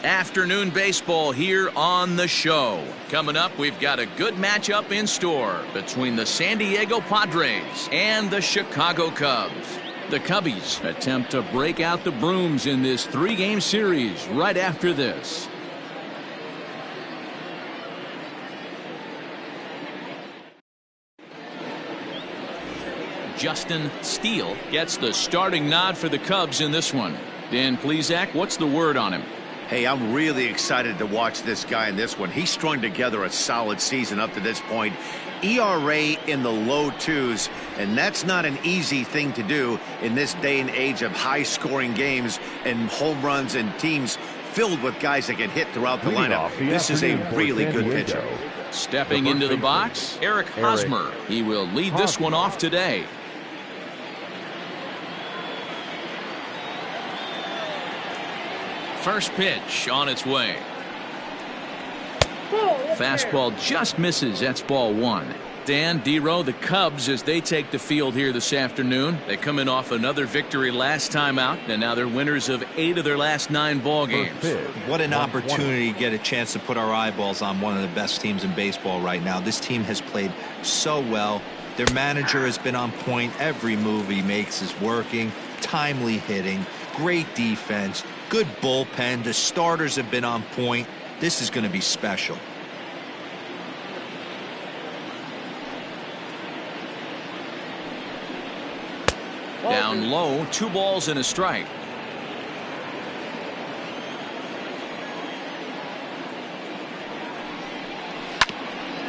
Afternoon baseball here on the show. Coming up, we've got a good matchup in store between the San Diego Padres and the Chicago Cubs. The Cubbies attempt to break out the brooms in this three-game series right after this. Justin Steele gets the starting nod for the Cubs in this one. Dan Plesac, what's the word on him? Hey, I'm really excited to watch this guy in this one. He's strung together a solid season up to this point. ERA in the low twos, and that's not an easy thing to do in this day and age of high-scoring games and home runs and teams filled with guys that can hit throughout the lineup. This is a really good pitcher. Stepping into the box, Eric Hosmer. He will lead this one off today. First pitch on its way. Fastball just misses. That's ball one. Dan, D-Row, the Cubs, as they take the field here this afternoon. They come in off another victory last time out, and now they're winners of 8 of their last 9 ball games. What an opportunity to get a chance to put our eyeballs on one of the best teams in baseball right now. This team has played so well. Their manager has been on point. Every move he makes is working. Timely hitting. Great defense. Good bullpen. The starters have been on point. This is going to be special. Down low, 2 balls and a strike.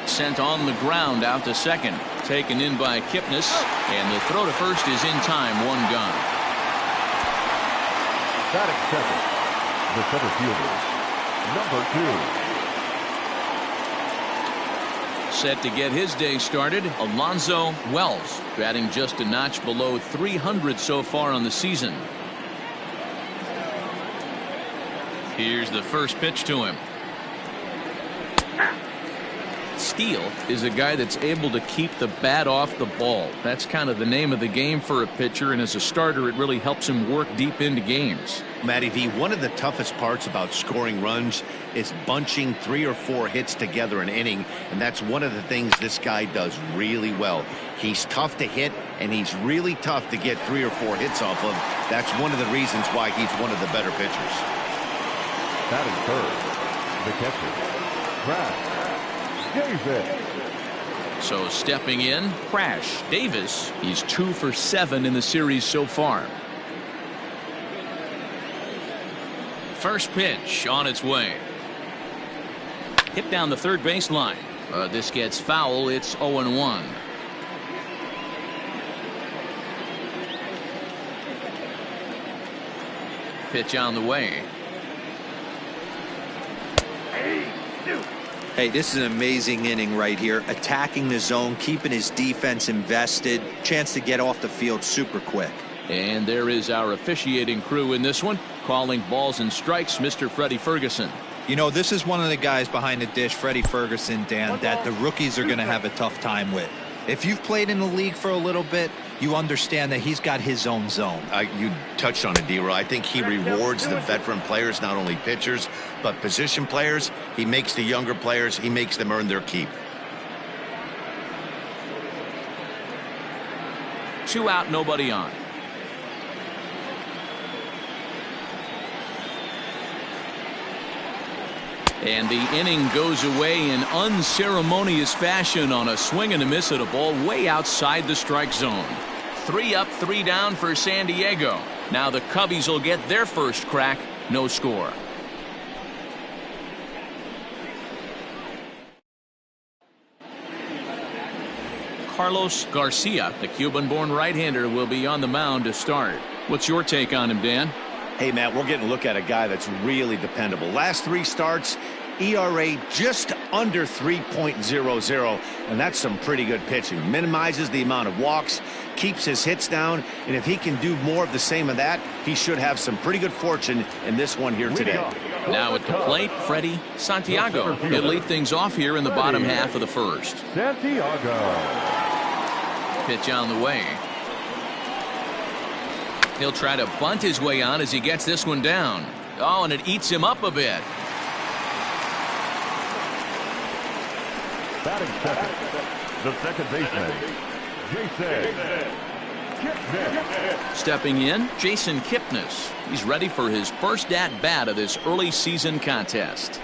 Sent on the ground out to second. Taken in by Kipnis, and the throw to first is in time. 1 gone. Batting second, the center fielder, number 2. Set to get his day started, Alonzo Wells, batting just a notch below 300 so far on the season. Here's the first pitch to him. Steele is a guy that's able to keep the bat off the ball. That's kind of the name of the game for a pitcher, and as a starter it really helps him work deep into games. Matty V, one of the toughest parts about scoring runs is bunching 3 or 4 hits together an inning, and that's one of the things this guy does really well. He's tough to hit, and he's really tough to get 3 or 4 hits off of. That's one of the reasons why he's one of the better pitchers. Batting third, the catcher, Crash Davis. So stepping in, Crash Davis. He's 2 for 7 in the series so far. First pitch on its way. Hit down the third baseline. This gets foul. It's 0-1. Pitch on the way. Hey, this is an amazing inning right here. Attacking the zone, keeping his defense invested. Chance to get off the field super quick. And there is our officiating crew in this one, calling balls and strikes, Mr. Freddie Ferguson. You know, this is one of the guys behind the dish, Freddie Ferguson, Dan, that the rookies are going to have a tough time with. If you've played in the league for a little bit, you understand that he's got his own zone. You touched on it, D-Row. I think he rewards the veteran players, not only pitchers, but position players. He makes the younger players, he makes them earn their keep. 2 out, nobody on. And the inning goes away in unceremonious fashion on a swing and a miss at a ball way outside the strike zone. 3 up, 3 down for San Diego. Now the Cubbies will get their first crack. No score. Carlos Garcia, the Cuban-born right-hander, will be on the mound to start. What's your take on him, Dan? Hey, Matt, we're getting a look at a guy that's really dependable. Last 3 starts, ERA just under 3.00, and that's some pretty good pitching. Minimizes the amount of walks, keeps his hits down, and if he can do more of the same of that, he should have some pretty good fortune in this one here today. Now at the plate, Freddie Santiago. He'll lead things off here in the bottom half of the first. Santiago. Pitch on the way. He'll try to bunt his way on as he gets this one down. Oh, and it eats him up a bit. Batting second, the second baseman, Jason Kipnis. Stepping in, Jason Kipnis. He's ready for his first at-bat of this early season contest.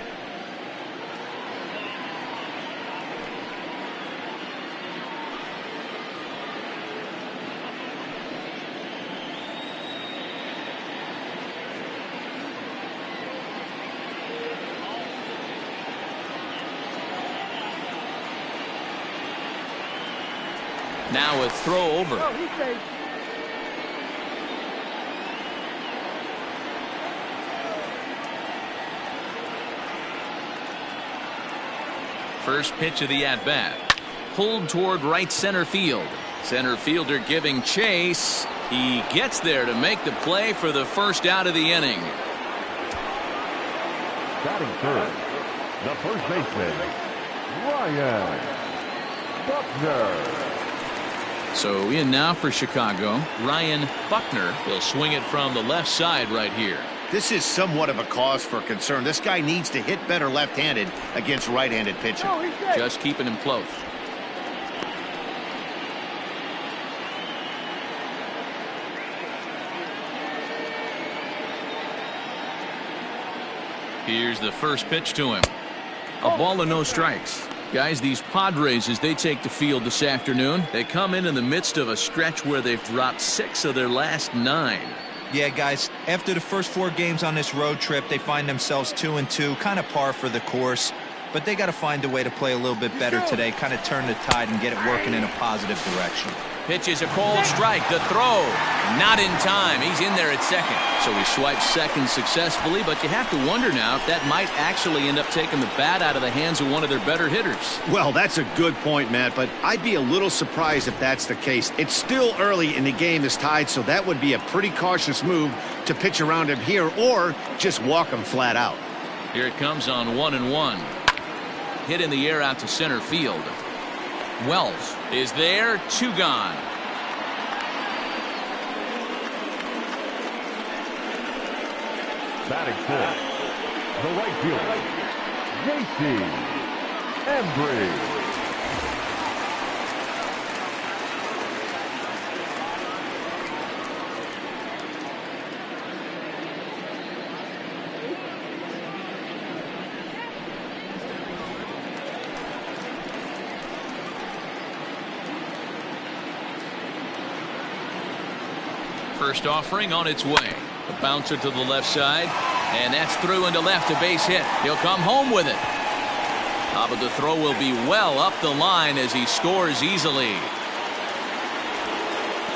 Now a throw over. Oh, he's safe. First pitch of the at-bat. Pulled toward right center field. Center fielder giving chase. He gets there to make the play for the first out of the inning. Batting third, the first baseman, Ryan Buckner. So in now for Chicago, Ryan Buckner will swing it from the left side right here. This is somewhat of a cause for concern. This guy needs to hit better left-handed against right-handed pitching. Oh, he's safe. Just keeping him close. Here's the first pitch to him. A ball and no strikes. Guys, these Padres, as they take the field this afternoon, they come in the midst of a stretch where they've dropped 6 of their last 9. Yeah, guys, after the first 4 games on this road trip, they find themselves 2-2, kind of par for the course. But they got to find a way to play a little bit better today, kind of turn the tide and get it working in a positive direction. Pitch is a cold strike. The throw, not in time. He's in there at second. So he swipes second successfully, but you have to wonder now if that might actually end up taking the bat out of the hands of one of their better hitters. Well, that's a good point, Matt, but I'd be a little surprised if that's the case. It's still early and the game is tied, so that would be a pretty cautious move to pitch around him here or just walk him flat out. Here it comes on 1-1. Hit in the air out to center field. Wells is there, 2 gone. Batting fifth, the right fielder, J.C. Embry. First offering on its way. A bouncer to the left side, and that's through into left, a base hit. He'll come home with it. But the throw will be well up the line as he scores easily.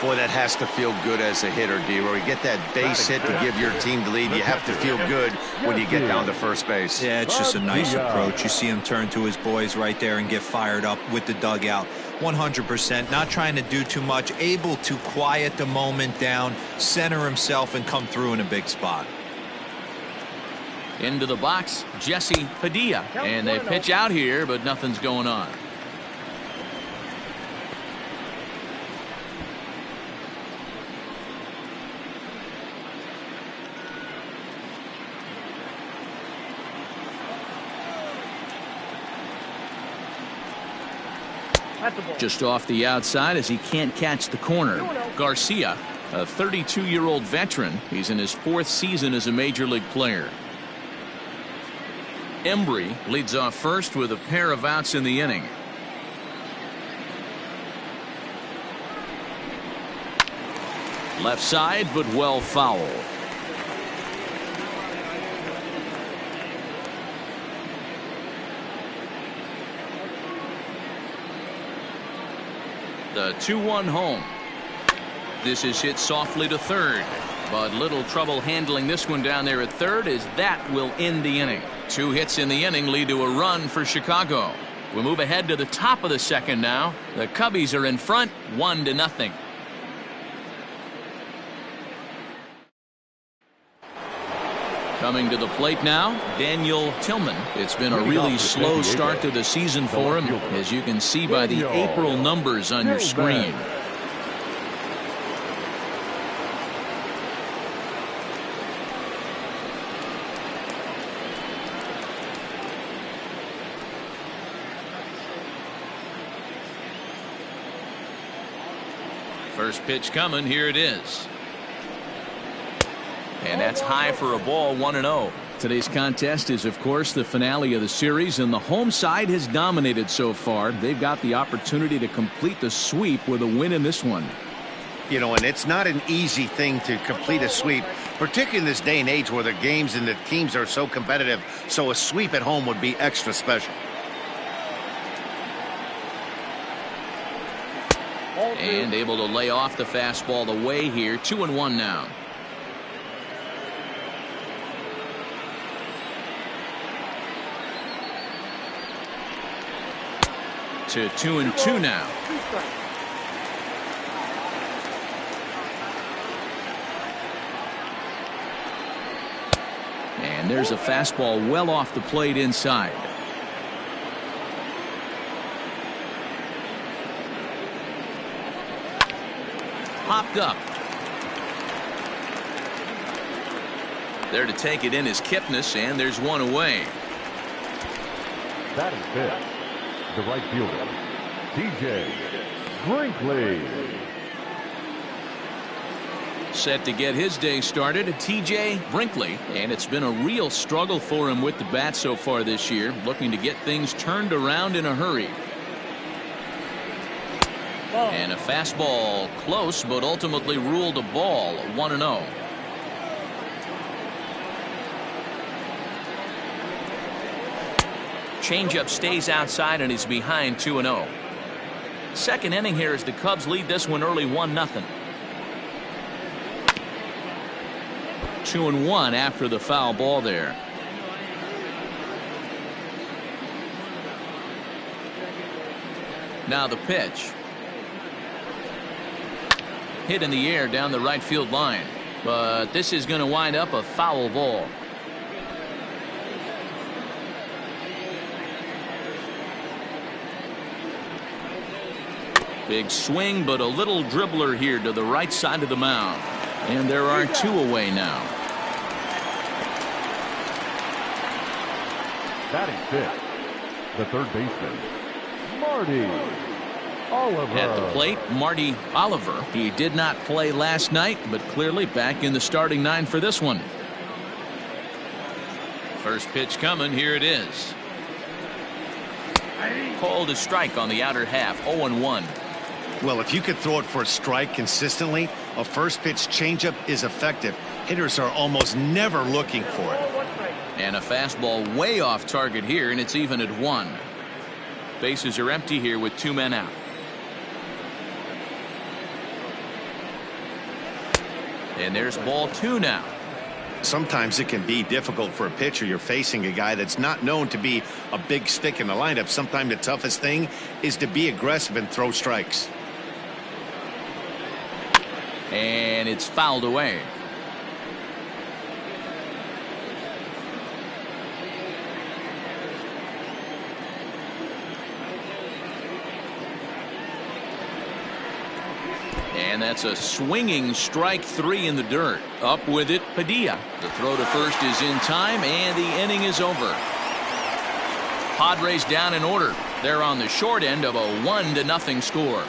Boy, that has to feel good as a hitter, D-Roy. You get that base hit to give your team the lead. You have to feel good when you get down to first base. Yeah, it's just a nice approach. You see him turn to his boys right there and get fired up with the dugout. 100%, not trying to do too much, able to quiet the moment down, center himself, and come through in a big spot. Into the box, Jesse Padilla. And they pitch out here, but nothing's going on. Just off the outside as he can't catch the corner. Garcia, a 32-year-old veteran. He's in his 4th season as a major league player. Embry leads off first with a pair of outs in the inning. Left side, but well foul. The 2-1 home. This is hit softly to third, but little trouble handling this one down there at third, as that will end the inning. 2 hits in the inning lead to a run for Chicago. We move ahead to the top of the second now. The Cubbies are in front, 1-0. Coming to the plate now, Daniel Tillman. It's been a really slow start to the season for him, as you can see by the April numbers on your screen. First pitch coming. Here it is. And that's high for a ball. 1-0. Today's contest is, of course, the finale of the series, and the home side has dominated so far. They've got the opportunity to complete the sweep with a win in this one. You know, and it's not an easy thing to complete a sweep, particularly in this day and age where the games and the teams are so competitive. So a sweep at home would be extra special. And able to lay off the fastball away here. 2-1 now. To 2-2 now. And there's a fastball well off the plate inside. Popped up. There to take it in is Kipnis, and there's one away. That is it. The right fielder, TJ Brinkley. Set to get his day started, TJ Brinkley, and it's been a real struggle for him with the bat so far this year, looking to get things turned around in a hurry. And a fastball close, but ultimately ruled a ball. 1-0. Changeup stays outside, and he's behind. 2-0. Second inning here as the Cubs lead this one early 1-0. 2-1 after the foul ball there. Now the pitch. Hit in the air down the right field line, but this is going to wind up a foul ball. Big swing, but a little dribbler here to the right side of the mound, and there are two away now. Batting fifth, the third baseman, Marty Oliver. At the plate, Marty Oliver. He did not play last night, but clearly back in the starting nine for this one. First pitch coming. Here it is. Called a strike on the outer half. 0-1. Well, if you could throw it for a strike consistently, a first pitch changeup is effective. Hitters are almost never looking for it. And a fastball way off target here, and it's even at 1. Bases are empty here with 2 men out. And there's ball 2 now. Sometimes it can be difficult for a pitcher. You're facing a guy that's not known to be a big stick in the lineup. Sometimes the toughest thing is to be aggressive and throw strikes. And it's fouled away. And that's a swinging strike 3 in the dirt. Up with it, Padilla. The throw to first is in time, and the inning is over. Padres down in order. They're on the short end of a 1-0 score.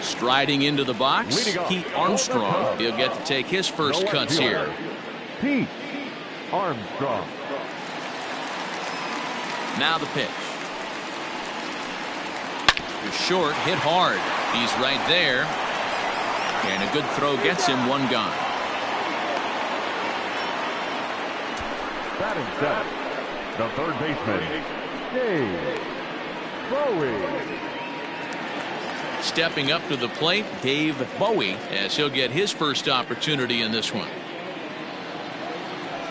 Striding into the box, Pete Armstrong. He'll get to take his first cuts here. Pete Armstrong. Now the pitch. To short, hit hard. He's right there. And a good throw gets him 1 gone. Batting seventh, the third baseman, Dave Bowie. Stepping up to the plate, Dave Bowie, as he'll get his first opportunity in this one.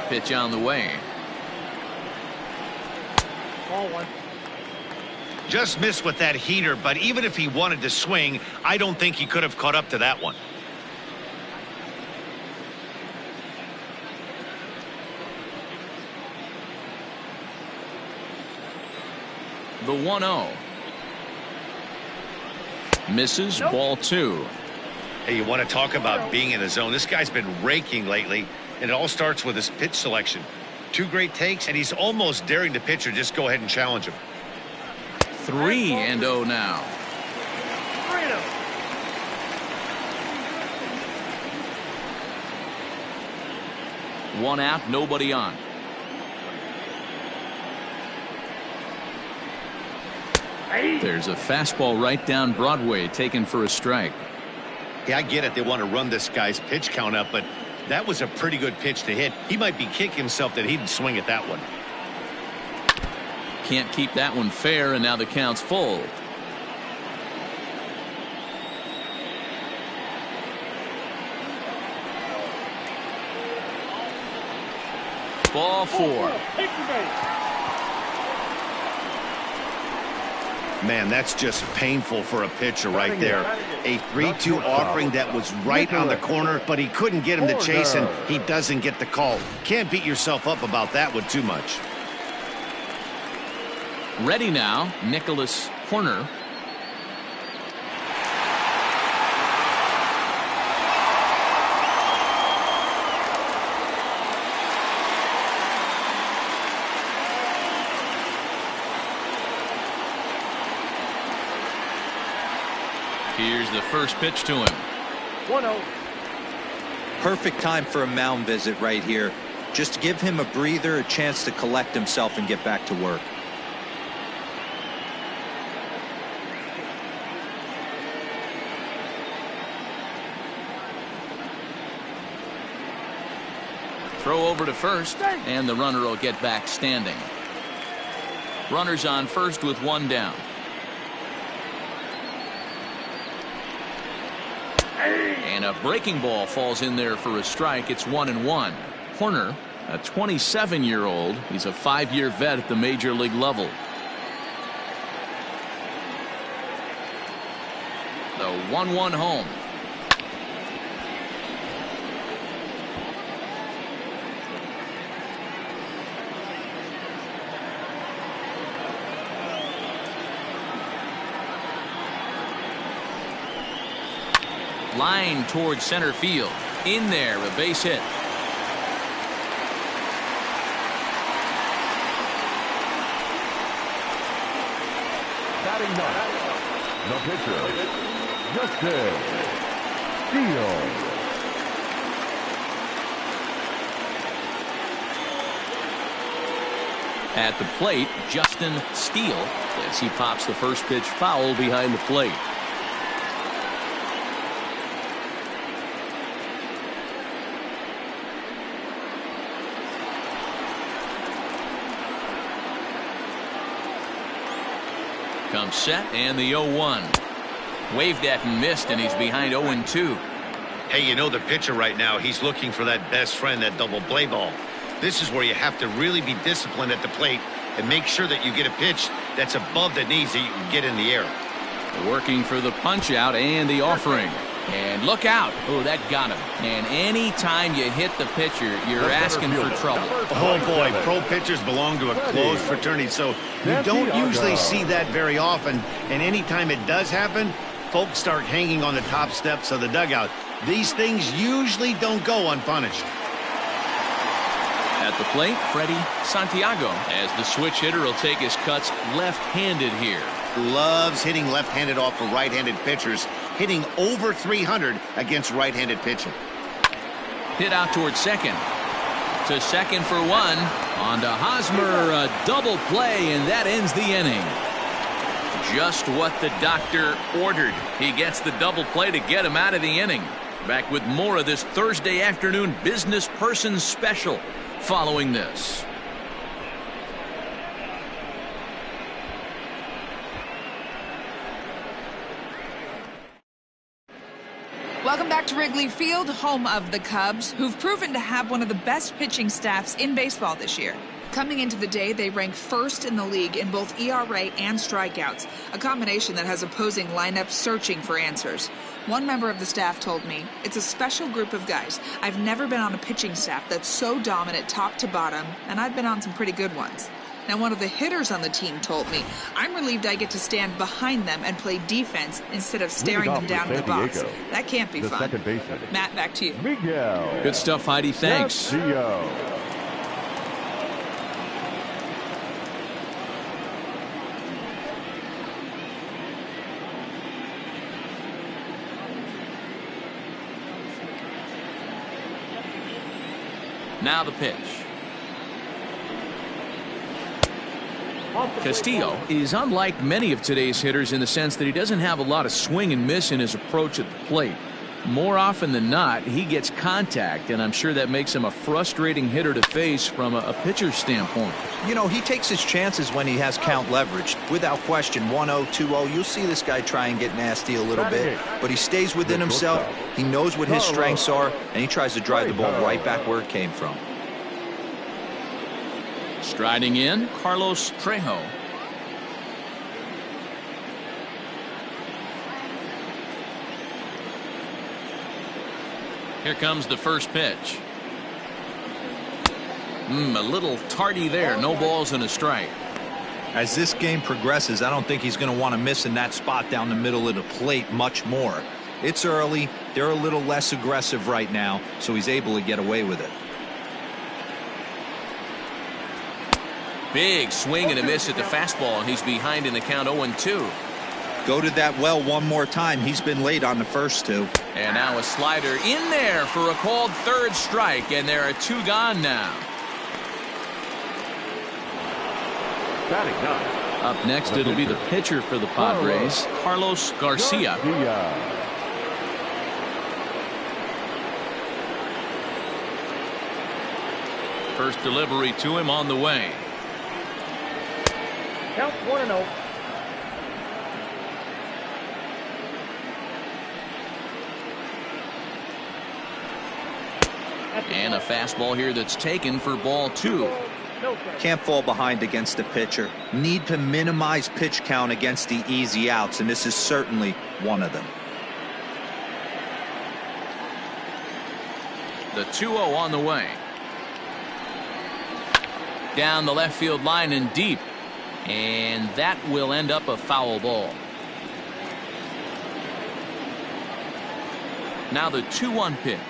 Pitch on the way. Ball 1. Just missed with that heater, but even if he wanted to swing, I don't think he could have caught up to that one. The 1-0. Misses. Ball 2. Hey, you want to talk about being in the zone? This guy's been raking lately. and it all starts with his pitch selection. 2 great takes, and he's almost daring the pitcher just go ahead and challenge him. 3-0 now. 1 out, nobody on. There's a fastball right down Broadway, taken for a strike. Yeah, I get it. They want to run this guy's pitch count up, but that was a pretty good pitch to hit. He might be kicking himself that he didn't swing at that one. Can't keep that one fair, and now the count's full. Ball 4. Man, that's just painful for a pitcher right there. A 3-2 offering that was right on the corner, but he couldn't get him to chase, and he doesn't get the call. Can't beat yourself up about that one too much. Ready now, Nicholas Horner. Here's the first pitch to him. 1-0. Perfect time for a mound visit right here. Just give him a breather, a chance to collect himself and get back to work. Throw over to first, and the runner will get back standing. Runners on first with 1 down. And a breaking ball falls in there for a strike. It's 1-1. Horner, a 27-year-old. He's a 5-year vet at the major league level. The 1-1 home. Line towards center field. In there, a base hit. Batting ninth, the pitcher, Justin Steele. At the plate, Justin Steele, as he pops the first pitch foul behind the plate. Comes set, and the 0-1. Waved at and missed, and he's behind 0-2. Hey, you know the pitcher right now, he's looking for that best friend, that double play ball. This is where you have to really be disciplined at the plate and make sure that you get a pitch that's above the knees that you can get in the air. Working for the punch out and the offering. And look out. Oh, that got him. And any time you hit the pitcher, you're asking for trouble. Oh, boy. Pro pitchers belong to a closed fraternity, so you don't usually see that very often. And anytime it does happen, folks start hanging on the top steps of the dugout. These things usually don't go unpunished. At the plate, Freddie Santiago, as the switch hitter will take his cuts left-handed here. Loves hitting left-handed off of right-handed pitchers, hitting over 300 against right-handed pitching. Hit out towards second. To second for 1. On to Hosmer, a double play, and that ends the inning. Just what the doctor ordered. He gets the double play to get him out of the inning. Back with more of this Thursday afternoon business person special following this. Welcome back to Wrigley Field, home of the Cubs, who've proven to have one of the best pitching staffs in baseball this year. Coming into the day, they rank first in the league in both ERA and strikeouts, a combination that has opposing lineups searching for answers. One member of the staff told me, "It's a special group of guys. I've never been on a pitching staff that's so dominant top to bottom, and I've been on some pretty good ones." Now, one of the hitters on the team told me, I'm relieved I get to stand behind them and play defense instead of staring them down in the box. That can't be fun. Second baseman, Matt, back to you. Miguel. Good stuff, Heidi. Thanks. Castillo. Now the pitch. Castillo is unlike many of today's hitters in the sense that he doesn't have a lot of swing and miss in his approach at the plate. More often than not, he gets contact, and I'm sure that makes him a frustrating hitter to face from a pitcher's standpoint. You know, he takes his chances when he has count leverage. Without question, 1-0, 2-0, you'll see this guy try and get nasty a little bit, but he stays within himself. He knows what his strengths are, and he tries to drive the ball right back where it came from. Striding in, Carlos Trejo. Here comes the first pitch. A little tardy there. No balls and a strike. As this game progresses, I don't think he's going to want to miss in that spot down the middle of the plate much more. It's early. They're a little less aggressive right now, so he's able to get away with it. Big swing and a miss at the fastball, and he's behind in the count 0-2. Go to that well one more time. He's been late on the first two. And now a slider in there for a called third strike, and there are two gone now. Up next, it'll be the pitcher for the Padres, Carlos Garcia. First delivery to him on the way. Count 1-0. And a fastball here that's taken for ball 2. Can't fall behind against the pitcher. Need to minimize pitch count against the easy outs, and this is certainly one of them. The 2-0 on the way. Down the left field line and deep. And that will end up a foul ball. Now the 2-1 pitch.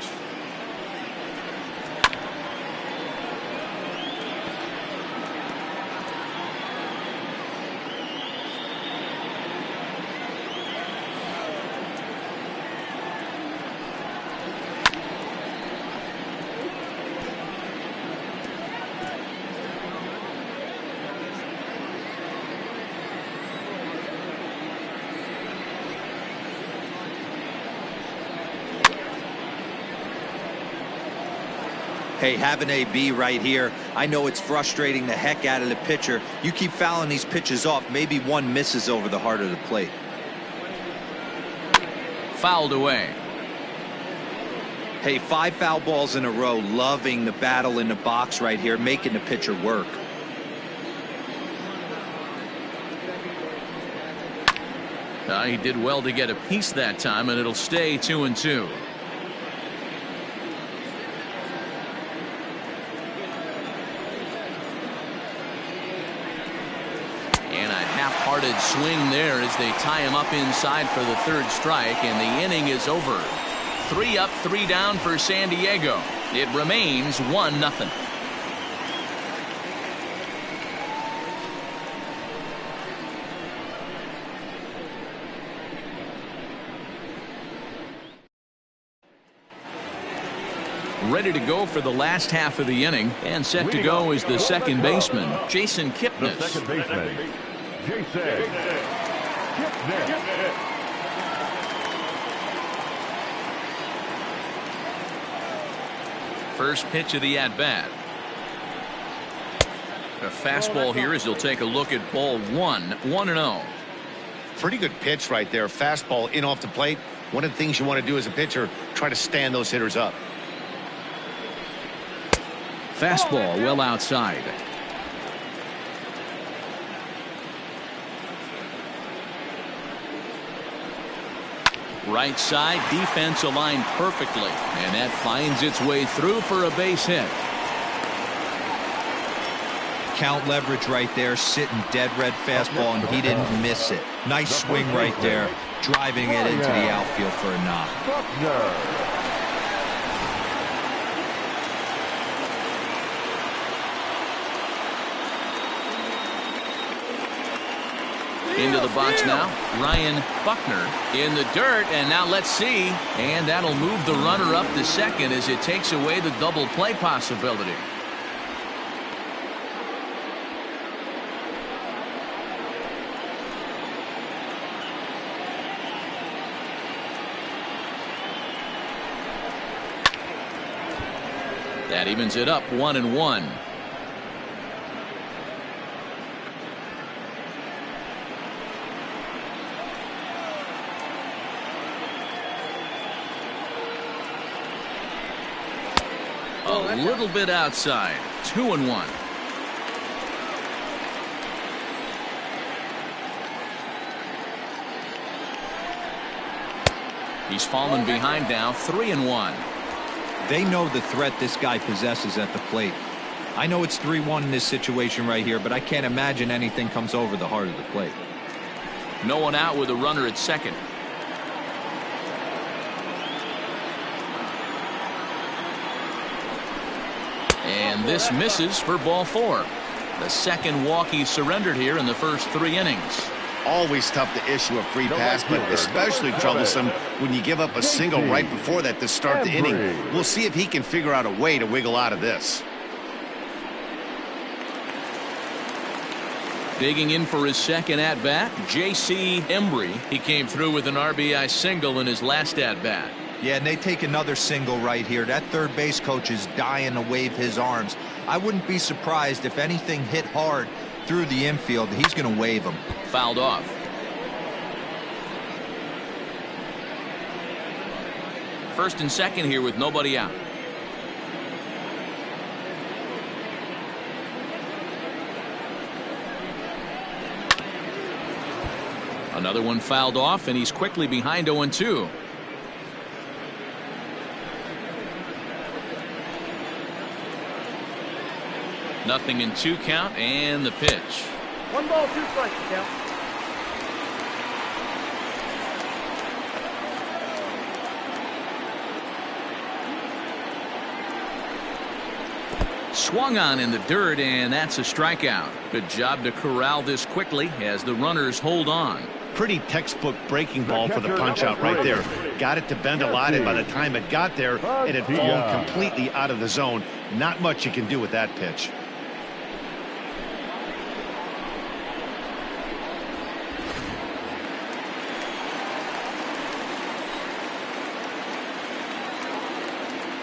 Hey, have an AB right here. I know it's frustrating the heck out of the pitcher. You keep fouling these pitches off, maybe one misses over the heart of the plate. Fouled away. Hey, 5 foul balls in a row. Loving the battle in the box right here, making the pitcher work. He did well to get a piece that time, and it'll stay 2-2. And a half-hearted swing there as they tie him up inside for the third strike, and the inning is over. 3 up, 3 down for San Diego. It remains 1-0. Ready to go for the last half of the inning, and set to go is the second baseman, Jason Kipnis. The second baseman, Jason Kipnis. First pitch of the at-bat. A fastball here as he'll take a look at ball 1, 1-0. Pretty good pitch right there. Fastball in off the plate. One of the things you want to do as a pitcher, try to stand those hitters up. Fastball well outside. Right side, defense aligned perfectly, and that finds its way through for a base hit. count leverage right there, sitting dead red fastball, and he didn't miss it. Nice swing right there, driving it into the outfield for a knock. Into the box now, Ryan Buckner in the dirt, and now let's see. And that'll move the runner up to second as it takes away the double play possibility. That evens it up 1-1. A little bit outside. 2-1. He's fallen behind now. 3-1. They know the threat this guy possesses at the plate. I know it's 3-1 in this situation right here, but I can't imagine anything comes over the heart of the plate. No one out with a runner at second. And this misses for ball 4. The second walk he surrendered here in the first 3 innings. Always tough to issue a free pass, but especially troublesome when you give up a single right before that to start the inning. We'll see if he can figure out a way to wiggle out of this. Digging in for his second at-bat, J.C. Embry. He came through with an RBI single in his last at-bat. Yeah, and they take another single right here. That third base coach is dying to wave his arms. I wouldn't be surprised if anything hit hard through the infield. He's going to wave them. Fouled off. First and second here with nobody out. Another one fouled off, and he's quickly behind 0-2. Nothing in 2 count, and the pitch. 1 ball, 2 strikes, count. Swung on in the dirt, and that's a strikeout. Good job to corral this quickly as the runners hold on. Pretty textbook breaking ball for the punch out right there. Got it to bend a lot, and by the time it got there, it had fallen completely out of the zone. Not much you can do with that pitch.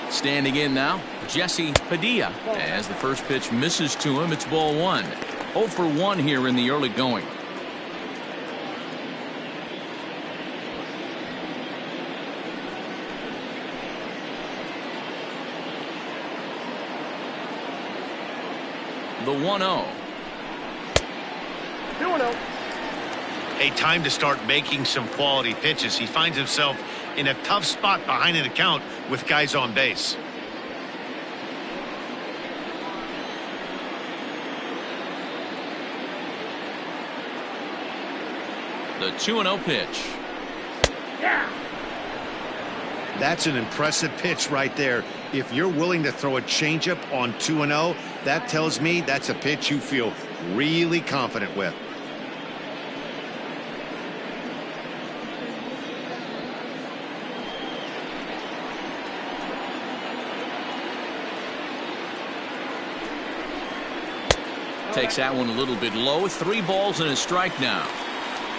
Standing in now, Jesse Padilla. As the first pitch misses to him, it's ball 1. 0 for 1 here in the early going. The 1-0. 2-0. A time to start making some quality pitches. He finds himself in a tough spot behind an account with guys on base. The 2-0 pitch. Yeah. That's an impressive pitch right there. If you're willing to throw a changeup on 2-0, that tells me that's a pitch you feel really confident with. Takes that one a little bit low. 3 balls and a strike now.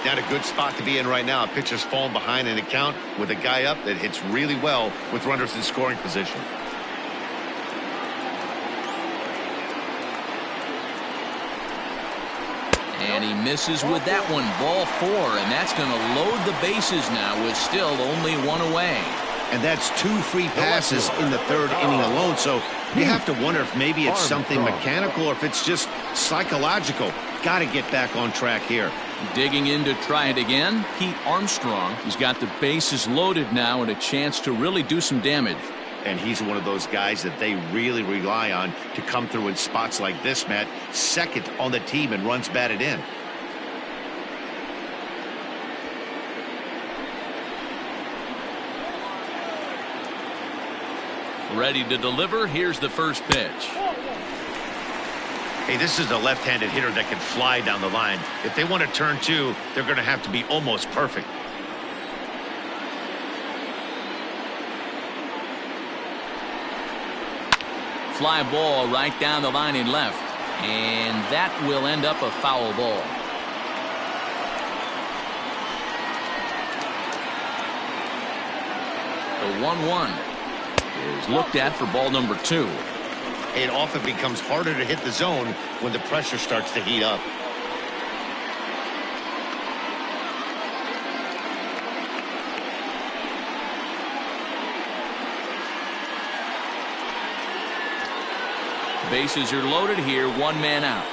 Not a good spot to be in right now. A pitcher's falling behind an account with a guy up that hits really well with runners in scoring position. And he misses with that one. Ball 4, and that's going to load the bases now with still only 1 away. And that's 2 free passes in the 3rd inning alone. So you have to wonder if maybe it's something mechanical or if it's just psychological. Got to get back on track here. Digging in to try it again, Pete Armstrong. He's got the bases loaded now and a chance to really do some damage. And he's one of those guys that they really rely on to come through in spots like this, Matt. Second on the team and runs batted in. Ready to deliver. Here's the first pitch. Hey, this is a left-handed hitter that can fly down the line. If they want to turn two, they're going to have to be almost perfect. Fly ball right down the line in left. And that will end up a foul ball. The 1-1 is looked at for ball number 2. It often becomes harder to hit the zone when the pressure starts to heat up. Bases are loaded here, 1 man out.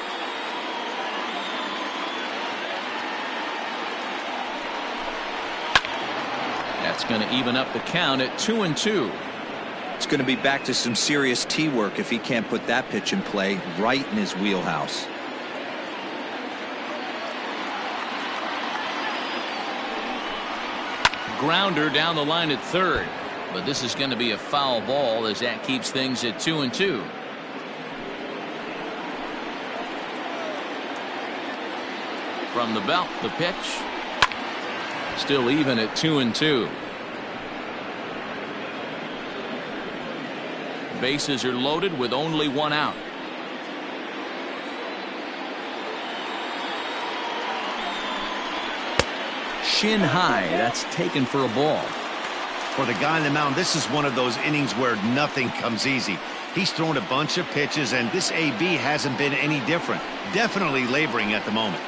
That's going to even up the count at 2-2. It's going to be back to some serious tee work if he can't put that pitch in play right in his wheelhouse. Grounder down the line at third, but this is going to be a foul ball as that keeps things at 2-2. From the belt, the pitch. Still even at 2-2. Bases are loaded with only 1 out. Shin high. That's taken for a ball. For the guy on the mound, this is one of those innings where nothing comes easy. He's thrown a bunch of pitches, and this AB hasn't been any different. Definitely laboring at the moment.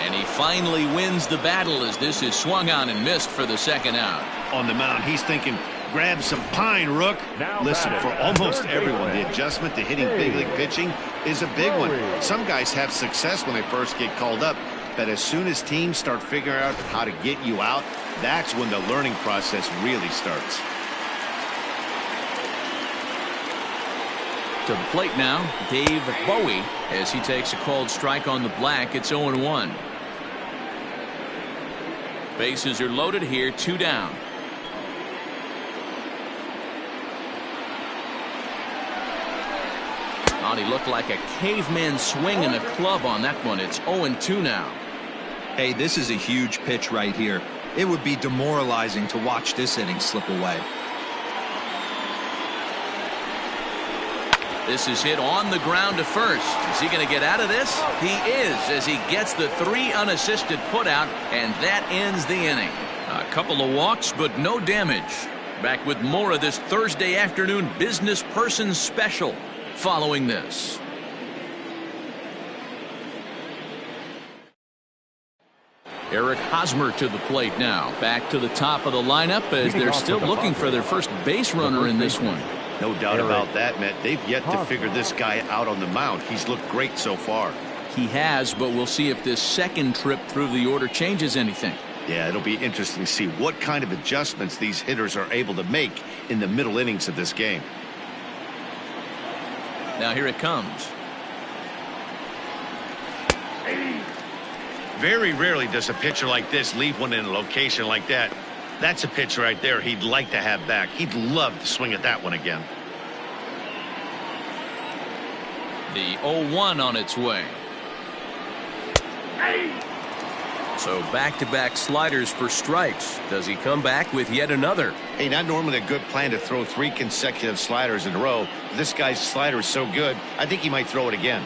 And he finally wins the battle as this is swung on and missed for the second out. On the mound, he's thinking, grab some pine, Rook. Listen, for almost everyone, the adjustment to hitting big league pitching is a big one. Some guys have success when they first get called up, but as soon as teams start figuring out how to get you out, that's when the learning process really starts. To the plate now, Dave Bowie, as he takes a called strike on the black. It's 0-1. Bases are loaded here, 2 down. Oh, he looked like a caveman swinging a club on that one. It's 0-2 now. Hey, this is a huge pitch right here. It would be demoralizing to watch this inning slip away. This is hit on the ground to first. Is he going to get out of this? He is, as he gets the 3 unassisted putout, and that ends the inning. A couple of walks, but no damage. Back with more of this Thursday afternoon business person special following this. Eric Hosmer to the plate now. Back to the top of the lineup as they're still looking for their first base runner in this one. No doubt about that, Matt. They've yet to figure this guy out on the mound. He's looked great so far. He has, but we'll see if this second trip through the order changes anything. Yeah, it'll be interesting to see what kind of adjustments these hitters are able to make in the middle innings of this game. Now here it comes. Very rarely does a pitcher like this leave one in a location like that. That's a pitch right there he'd like to have back. He'd love to swing at that one again. The 0-1 on its way. So back-to-back sliders for strikes. Does he come back with yet another? Hey, not normally a good plan to throw 3 consecutive sliders in a row. This guy's slider is so good, I think he might throw it again.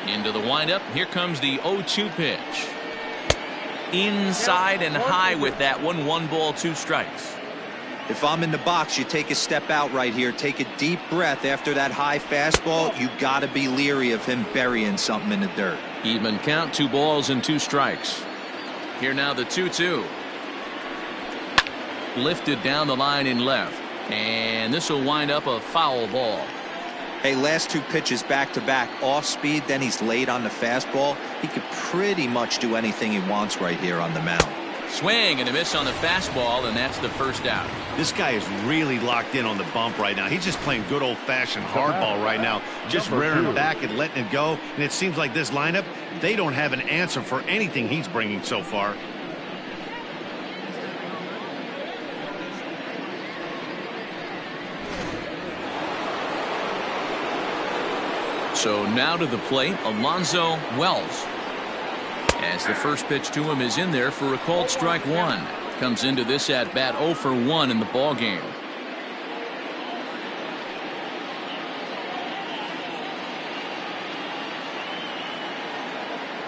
Into the windup. Here comes the 0-2 pitch. Inside and high with that one. 1 ball, 2 strikes. If I'm in the box, you take a step out right here. Take a deep breath after that high fastball. You got to be leery of him burying something in the dirt. Even count, 2 balls and 2 strikes. Here now the 2-2. Lifted down the line in left. And this will wind up a foul ball. Hey, last 2 pitches back to back off speed, then he's laid on the fastball. He could pretty much do anything he wants right here on the mound. Swing and a miss on the fastball, and that's the first out. This guy is really locked in on the bump right now. He's just playing good old-fashioned hardball right now, just rearing back and letting it go. And it seems like this lineup, they don't have an answer for anything he's bringing so far. So now to the plate, Alonzo Wells. As the first pitch to him is in there for a called strike one. Comes into this at bat 0 for 1 in the ball game.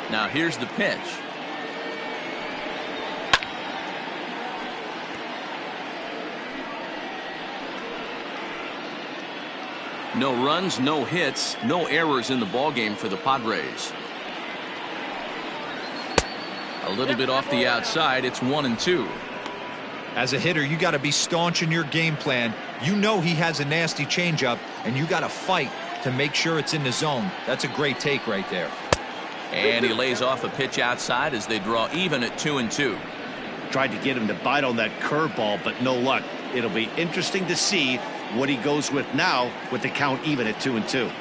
Now here's the pitch. No runs, no hits, no errors in the ball game for the Padres. A little bit off the outside. It's 1-2. As a hitter, you got to be staunch in your game plan. You know he has a nasty changeup, and you got to fight to make sure it's in the zone. That's a great take right there. And he lays off a pitch outside as they draw even at 2-2. Tried to get him to bite on that curveball, but no luck. It'll be interesting to see what he goes with now with the count even at 2-2.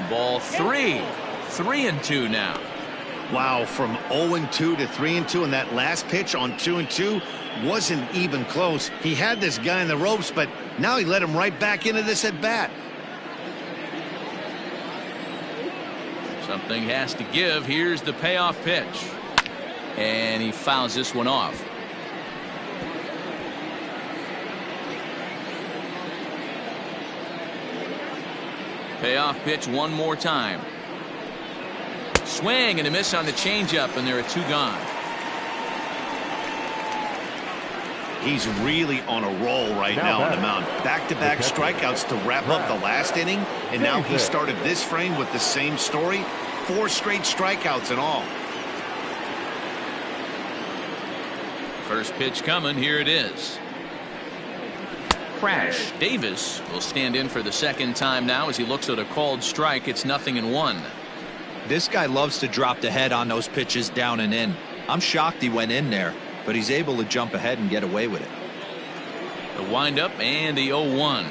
Ball 3. 3-2 now. Wow, from 0-2 to 3-2, and that last pitch on 2-2 wasn't even close. He had this guy in the ropes, but now he let him right back into this at bat. Something has to give. Here's the payoff pitch. And he fouls this one off. Payoff pitch one more time. Swing and a miss on the changeup, and there are 2 gone. He's really on a roll right now on the mound. Back-to-back strikeouts to wrap up the last inning, and now he started this frame with the same story. 4 straight strikeouts in all. First pitch coming. Here it is. Crash. Davis will stand in for the second time now as he looks at a called strike. It's 0-1. This guy loves to drop the head on those pitches down and in. I'm shocked he went in there, but he's able to jump ahead and get away with it. The windup and the 0-1.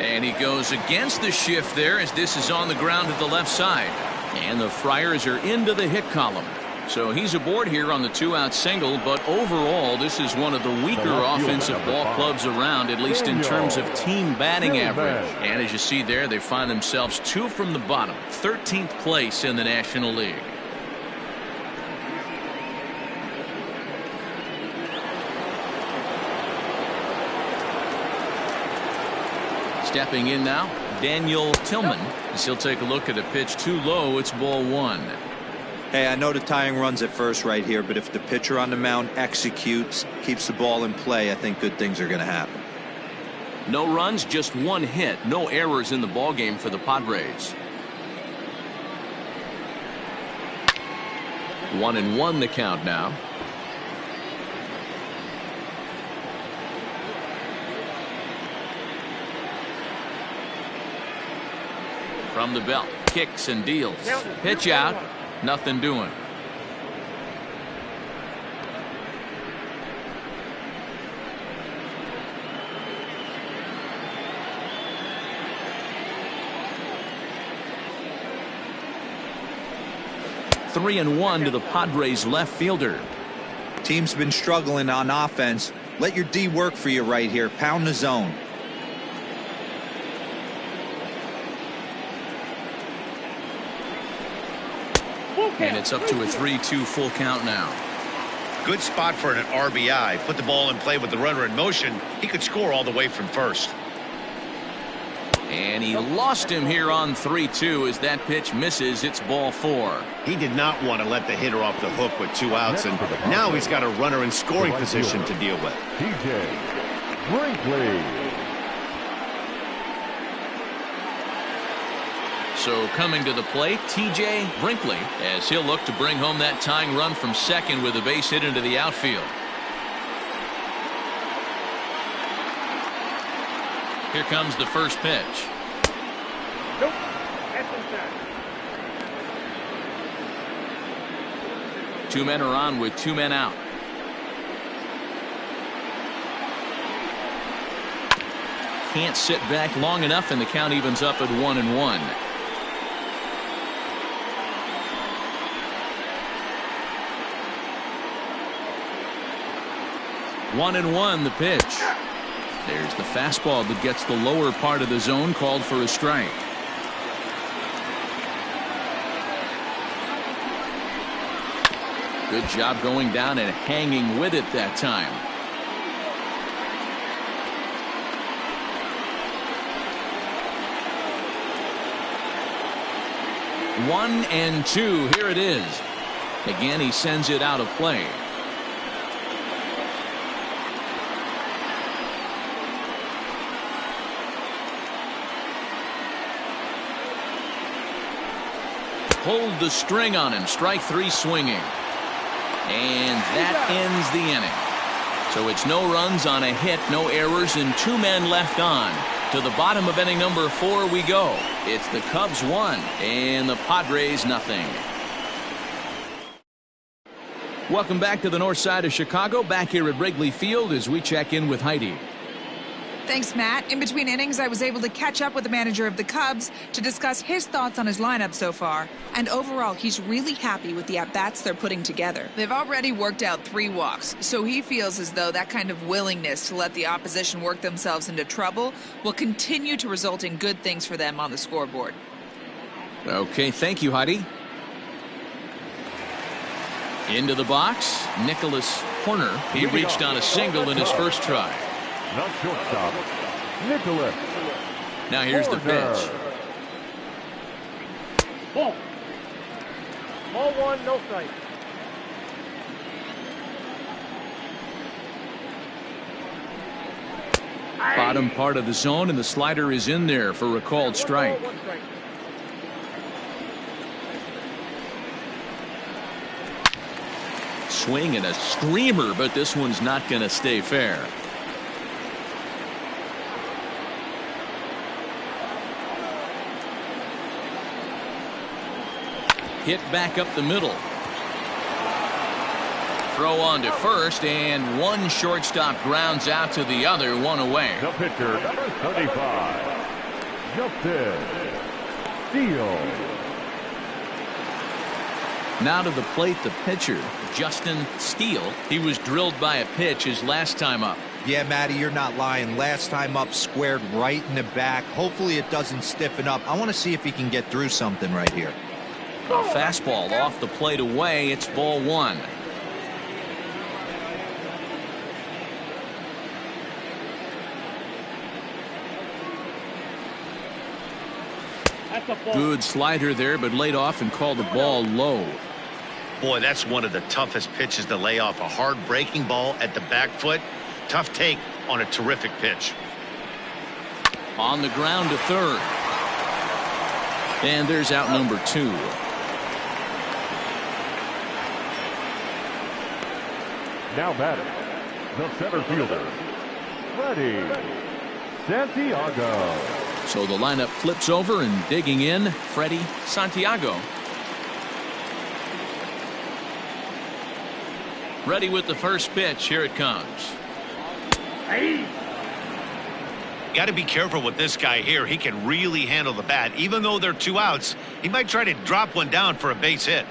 And he goes against the shift there as this is on the ground to the left side. And the Friars are into the hit column. So he's aboard here on the 2-out single, but overall this is one of the weaker offensive ball clubs around, at least in terms of team batting average. And as you see there, they find themselves 2 from the bottom, 13th place in the National League. Stepping in now, Daniel Tillman, as he'll take a look at a pitch too low. It's ball 1. Hey, I know the tying runs at first right here, but if the pitcher on the mound executes, keeps the ball in play, I think good things are going to happen. No runs, just 1 hit. No errors in the ballgame for the Padres. 1-1 the count now. From the belt, kicks and deals. Pitch out. Nothing doing. Three and 1 to the Padres left fielder. Team's been struggling on offense. Let your D work for you right here. Pound the zone. And it's up to a 3-2 full count now. Good spot for an RBI. Put the ball in play with the runner in motion. He could score all the way from first. And he lost him here on 3-2 as that pitch misses. It's ball 4. He did not want to let the hitter off the hook with 2 outs, and now he's got a runner in scoring position to deal with. TJ Brinkley. So coming to the plate, TJ Brinkley, as he'll look to bring home that tying run from second with a base hit into the outfield. Here comes the first pitch. Nope. That's inside. Two men are on with two men out. Can't sit back long enough, and the count evens up at 1-1. One and one, the pitch. There's the fastball that gets the lower part of the zone, called for a strike. Good job going down and hanging with it that time. One and two. Here it is. Again, he sends it out of play. Pulled the string on him. Strike three swinging. And that ends the inning. So it's no runs on a hit, no errors, and two men left on. To the bottom of inning number 4 we go. It's the Cubs 1 and the Padres nothing. Welcome back to the north side of Chicago. Back here at Wrigley Field as we check in with Heidi. Thanks, Matt. In between innings, I was able to catch up with the manager of the Cubs to discuss his thoughts on his lineup so far. And overall, he's really happy with the at-bats they're putting together. They've already worked out 3 walks, so he feels as though that kind of willingness to let the opposition work themselves into trouble will continue to result in good things for them on the scoreboard. Okay, thank you, Heidi. Into the box, Nicholas Horner. He reached on a single in his first try. Not shortstop, Nicholas. Now here's the pitch. Ball 1, no strike. Bottom part of the zone, and the slider is in there for a called strike. Swing and a screamer, but this one's not going to stay fair. Hit back up the middle. Throw on to first, and one shortstop grounds out to the other, one away. The pitcher, number 35, Justin Steele. Now to the plate, the pitcher, Justin Steele. He was drilled by a pitch his last time up. Yeah, Matty, you're not lying. Last time up, squared right in the back. Hopefully it doesn't stiffen up. I want to see if he can get through something right here. A fastball off the plate away. It's ball 1. Good slider there, but laid off and called the ball low. Boy, that's one of the toughest pitches to lay off. A hard breaking ball at the back foot. Tough take on a terrific pitch. On the ground to third. And there's out number 2. Now batting, the center fielder, Freddie Santiago. So the lineup flips over, and digging in, Freddie Santiago. Ready with the first pitch. Here it comes. Got to be careful with this guy here. He can really handle the bat. Even though there are 2 outs, he might try to drop one down for a base hit.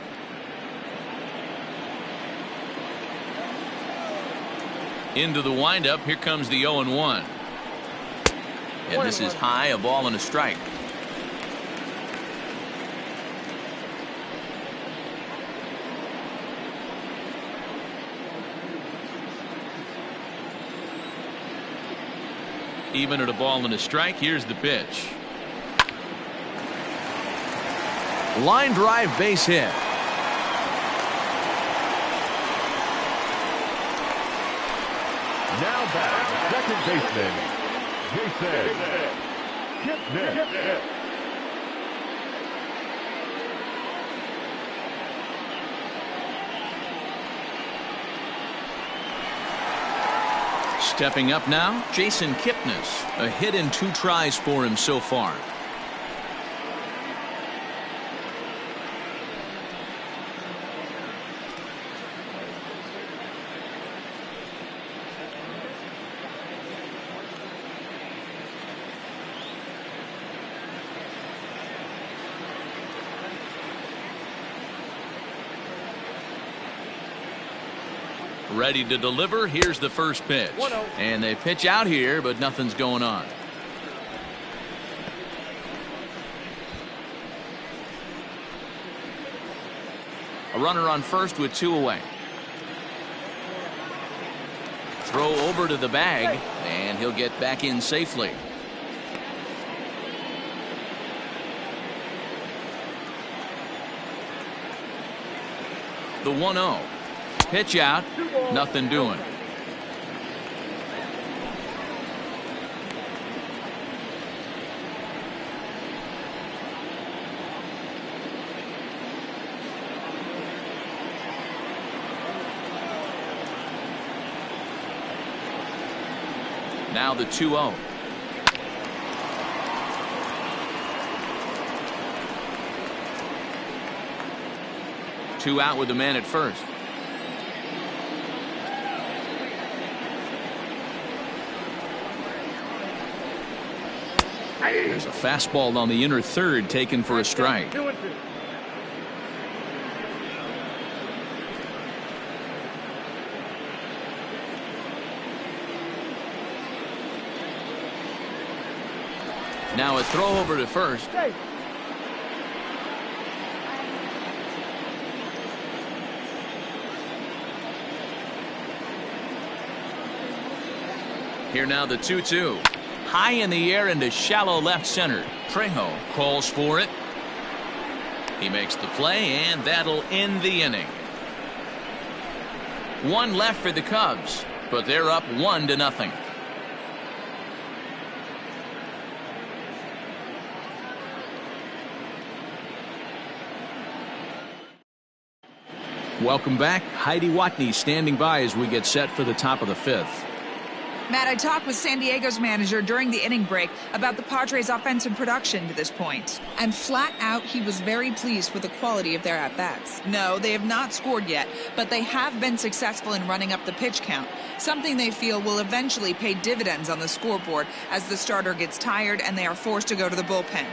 Into the windup. Here comes the 0-1. And this is high, a ball and a strike. Even at a ball and a strike. Here's the pitch. Line drive, base hit. Now back, second baseman, Jason Kipnis. Stepping up now, Jason Kipnis. A hit in 2 tries for him so far. Ready to deliver. Here's the first pitch. 1-0. And they pitch out here, but nothing's going on. A runner on first with 2 away. Throw over to the bag, and he'll get back in safely. The 1-0. Pitch out. Nothing doing. Now the 2-0. Two out with the man at first. There's a fastball on the inner third taken for a strike. 2-2. Now a throw over to first. Hey. Here now the 2-2. High in the air into shallow left center. Trejo calls for it. He makes the play, and that'll end the inning. One left for the Cubs, but they're up 1-0. Welcome back. Heidi Watney standing by as we get set for the top of the 5th. Matt, I talked with San Diego's manager during the inning break about the Padres' offensive production to this point. And flat out, he was very pleased with the quality of their at-bats. No, they have not scored yet, but they have been successful in running up the pitch count, something they feel will eventually pay dividends on the scoreboard as the starter gets tired and they are forced to go to the bullpen.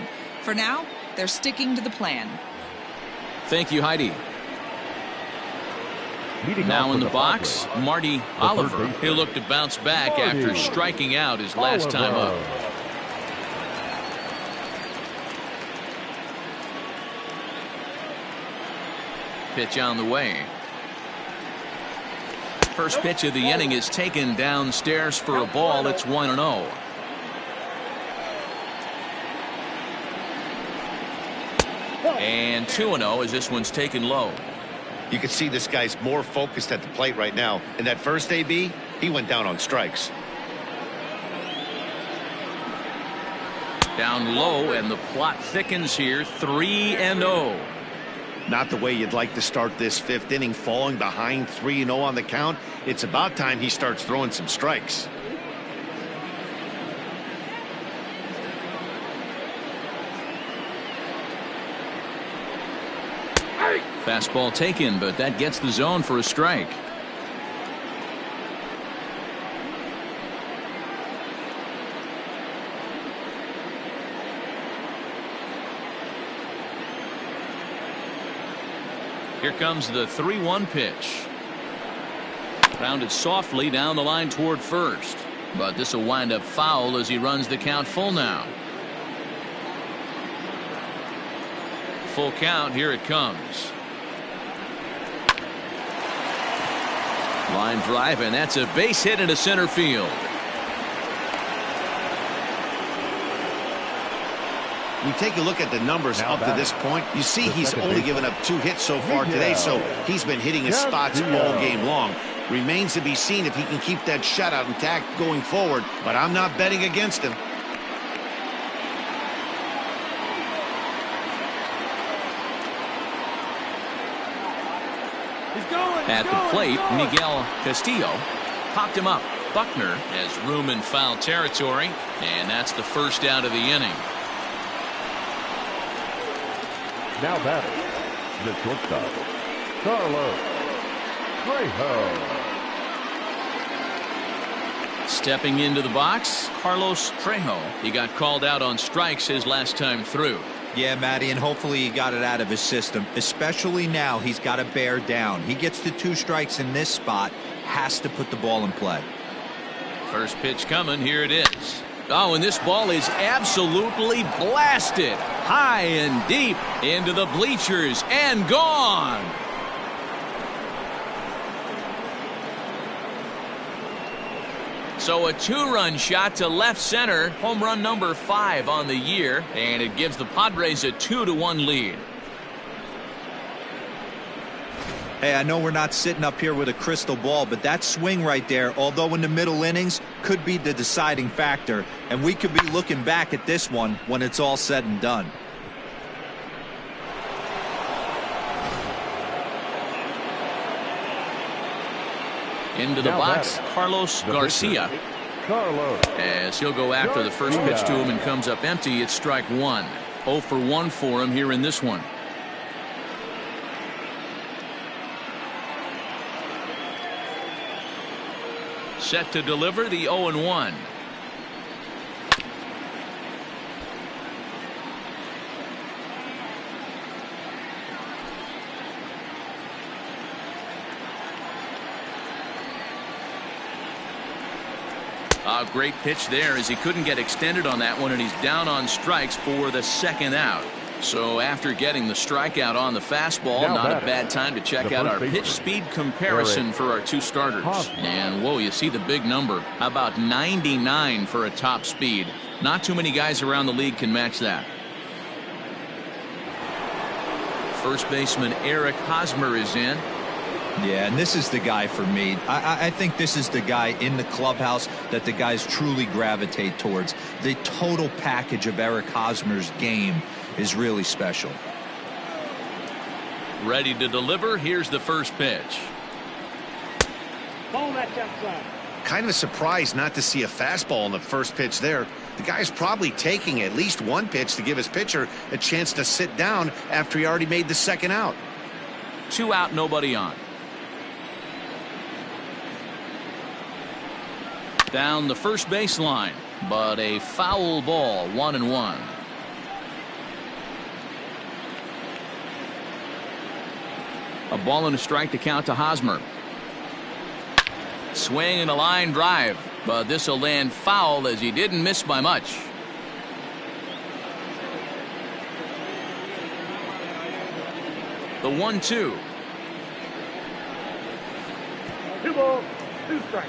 For now, they're sticking to the plan. Thank you, Heidi. Now in the box, Marty Oliver. He'll look to bounce back after striking out his last time up. Pitch on the way. First pitch of the inning is taken downstairs for a ball. It's 1-0. And 2-0 as this one's taken low. You can see this guy's more focused at the plate right now. In that first AB, he went down on strikes. Down low, and the plot thickens here. 3-0. Not the way you'd like to start this 5th inning, falling behind 3-0 on the count. It's about time he starts throwing some strikes. Fastball taken, but that gets the zone for a strike. Here comes the 3-1 pitch. Grounded softly down the line toward first, but this will wind up foul as he runs the count full now. Full count. Here it comes. Line drive, and that's a base hit into center field. You take a look at the numbers up to this point, you see he's only given up 2 hits so far today, so he's been hitting his spots all game long. Remains to be seen if he can keep that shutout intact going forward, but I'm not betting against him. At the plate, Miguel Castillo popped him up. Buckner has room in foul territory, and that's the first out of the inning. Now batting, the shortstop, Carlos Trejo. Stepping into the box, Carlos Trejo. He got called out on strikes his last time through. Yeah, Matty, and hopefully he got it out of his system. Especially now, he's got to bear down. He gets the 2 strikes in this spot, has to put the ball in play. First pitch coming. Here it is. Oh, and this ball is absolutely blasted high and deep into the bleachers and gone. So a two-run shot to left center, home run number 5 on the year, and it gives the Padres a 2-1 lead. Hey, I know we're not sitting up here with a crystal ball, but that swing right there, although in the middle innings, could be the deciding factor, and we could be looking back at this one when it's all said and done. Into the box, Carlos Garcia. As he'll go after the first pitch to him and comes up empty, it's strike 1. 0 for 1 for him here in this one. Set to deliver the 0-1. A great pitch there as he couldn't get extended on that one, and he's down on strikes for the second out. So after getting the strikeout on the fastball, not a bad time to check out our pitch speed comparison for our two starters. And whoa, you see the big number. How about 99 for a top speed? Not too many guys around the league can match that. First baseman Eric Hosmer is in. Yeah, and this is the guy for me. I think this is the guy in the clubhouse that the guys truly gravitate towards. The total package of Eric Hosmer's game is really special. Ready to deliver. Here's the first pitch. Ball that's outside. Kind of surprised not to see a fastball on the first pitch there. The guy's probably taking at least one pitch to give his pitcher a chance to sit down after he already made the second out. 2 out, nobody on. Down the first baseline, but a foul ball, 1-1. A ball and a strike to count to Hosmer. Swing and a line drive, but this will land foul as he didn't miss by much. The 1-2. 2 balls, 2 strikes.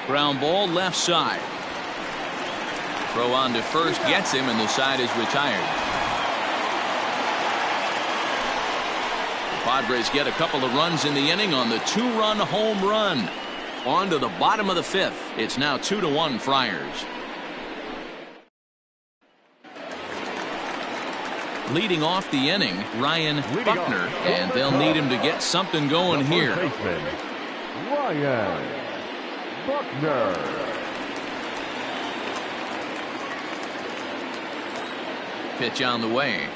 Ground ball left side. Throw on to first gets him, and the side is retired. The Padres get a couple of runs in the inning on the 2-run home run. On to the bottom of the 5th. It's now 2-1 Friars. Leading off the inning, Ryan Buckner, and they'll need him to get something going here. Ryan Buckner. Pitch on the way.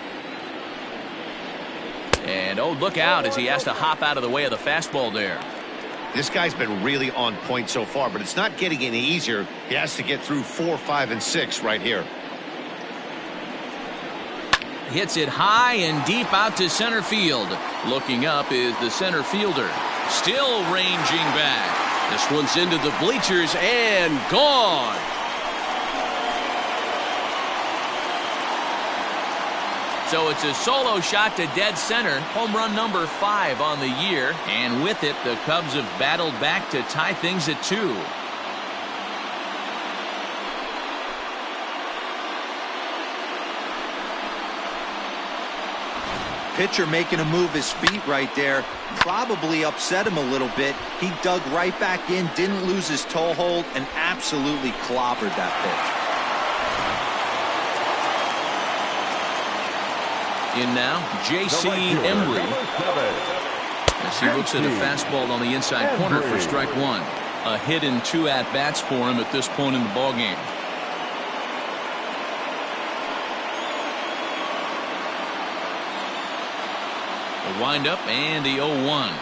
And oh, look out as he has to hop out of the way of the fastball there. This guy's been really on point so far, but it's not getting any easier. He has to get through 4, 5, and 6 right here. Hits it high and deep out to center field. Looking up is the center fielder. Still ranging back. This one's into the bleachers and gone. So it's a solo shot to dead center. Home run number 5 on the year. And with it, the Cubs have battled back to tie things at 2. Pitcher making a move his feet right there. Probably upset him a little bit. He dug right back in, didn't lose his toe hold, and absolutely clobbered that pitch. In now, J.C. Embry. As he looks at a fastball on the inside corner for strike 1. A hit and 2 at-bats for him at this point in the ballgame. The windup and the 0-1.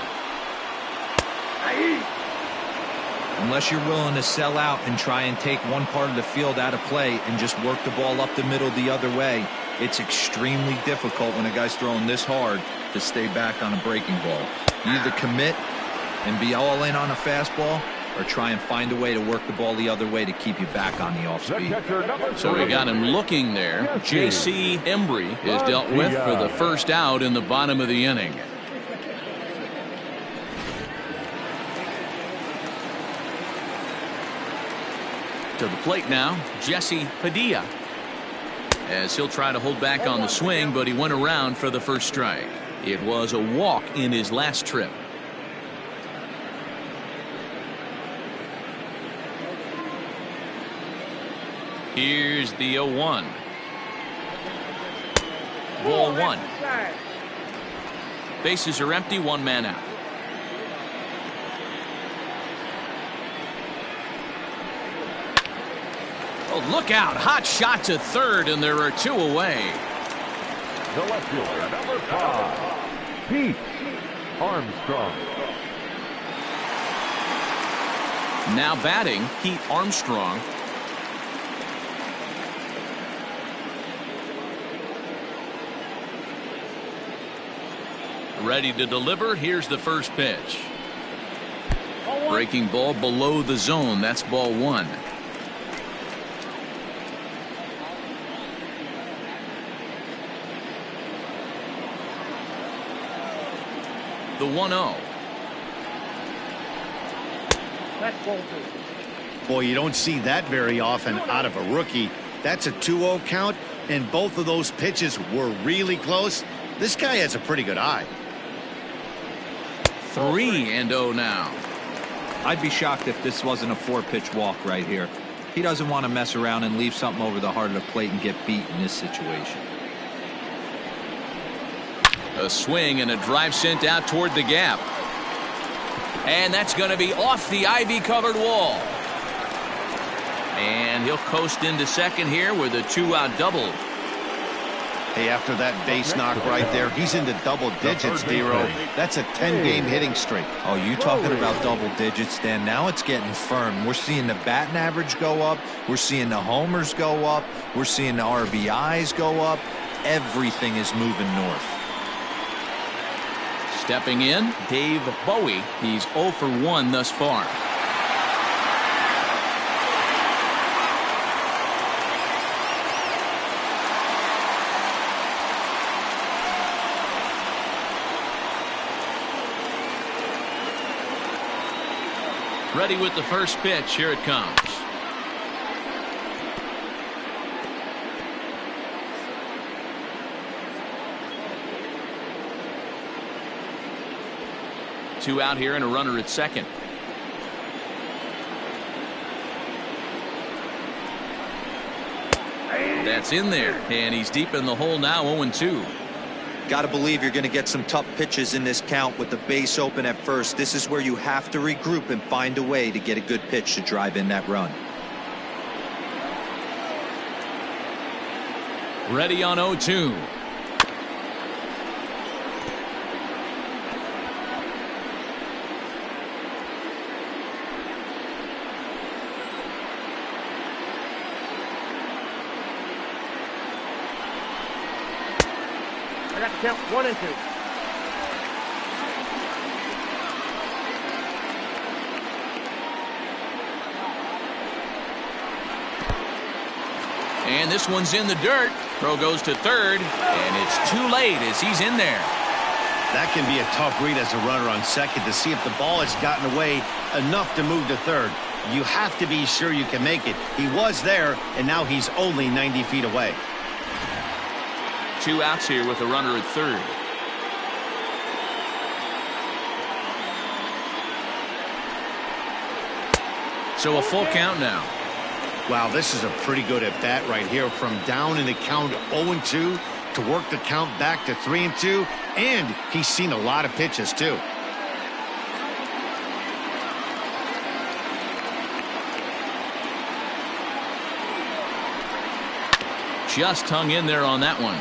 Unless you're willing to sell out and try and take one part of the field out of play and just work the ball up the middle the other way, it's extremely difficult when a guy's throwing this hard to stay back on a breaking ball. You either commit and be all in on a fastball, or try and find a way to work the ball the other way to keep you back on the off speed. So we got him looking there. J.C. Embry is dealt with for the first out in the bottom of the inning. To the plate now, Jesse Padilla, as he'll try to hold back on the swing, but he went around for the first strike. It was a walk in his last trip. Here's the 0-1. Ball one. Bases are empty, one man out. Oh, look out. Hot shot to third, and there are two away. The left fielder, number 5, Pete Armstrong. Now batting, Pete Armstrong. Ready to deliver. Here's the first pitch. Breaking ball below the zone. That's ball one. The 1-0. That's ball two. Boy, you don't see that very often out of a rookie. That's a 2-0 count, and both of those pitches were really close. This guy has a pretty good eye. 3-0 now. I'd be shocked if this wasn't a 4-pitch walk right here. He doesn't want to mess around and leave something over the heart of the plate and get beat in this situation. A swing and a drive sent out toward the gap. And that's going to be off the ivy-covered wall. And he'll coast into second here with a 2-out double. Hey, after that base knock right there, he's into double digits, D-Row. That's a 10-game hitting streak. Oh, you talking about double digits, Dan? Now it's getting firm. We're seeing the batting average go up. We're seeing the homers go up. We're seeing the RBIs go up. Everything is moving north. Stepping in, Dave Bowie. He's 0 for 1 thus far. Ready with the first pitch. Here it comes. Two out here and a runner at second. That's in there, and he's deep in the hole now. 0-2. Got to believe you're going to get some tough pitches in this count with the base open at first. This is where you have to regroup and find a way to get a good pitch to drive in that run. Ready on 0-2. I got to count 1 and 2. And this one's in the dirt. Throw goes to third, and it's too late as he's in there. That can be a tough read as a runner on second to see if the ball has gotten away enough to move to third. You have to be sure you can make it. He was there, and now he's only 90 feet away. 2 outs here with a runner at third. So a full count now. Wow, this is a pretty good at bat right here, from down in the count 0-2 to work the count back to 3-2, and he's seen a lot of pitches too. Just hung in there on that one.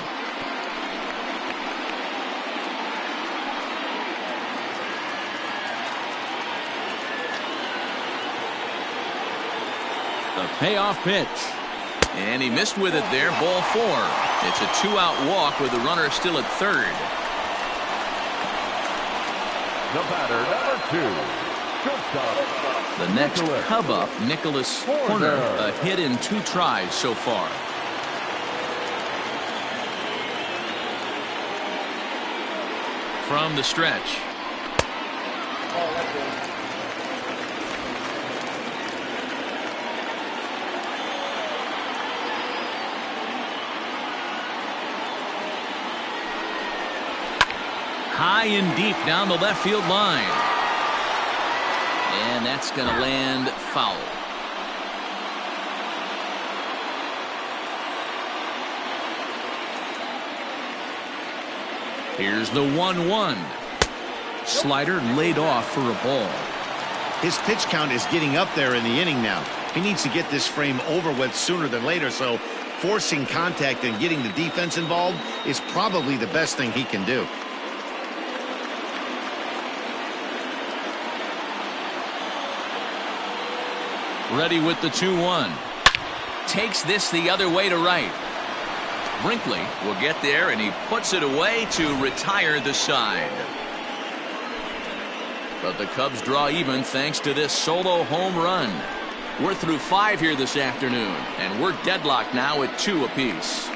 The payoff pitch. And he missed with it there. Ball 4. It's a 2-out walk with the runner still at third. The batter, number 2, shortstop. The next Cub up, Nicholas Horner, a hit in 2 tries so far. From the stretch. High and deep down the left field line. And that's going to land foul. Here's the 1-1. Slider laid off for a ball. His pitch count is getting up there in the inning now. He needs to get this frame over with sooner than later, so forcing contact and getting the defense involved is probably the best thing he can do. Ready with the 2-1. Takes this the other way to right. Brinkley will get there, and he puts it away to retire the side. But the Cubs draw even thanks to this solo home run. We're through 5 here this afternoon, and we're deadlocked now at 2 apiece.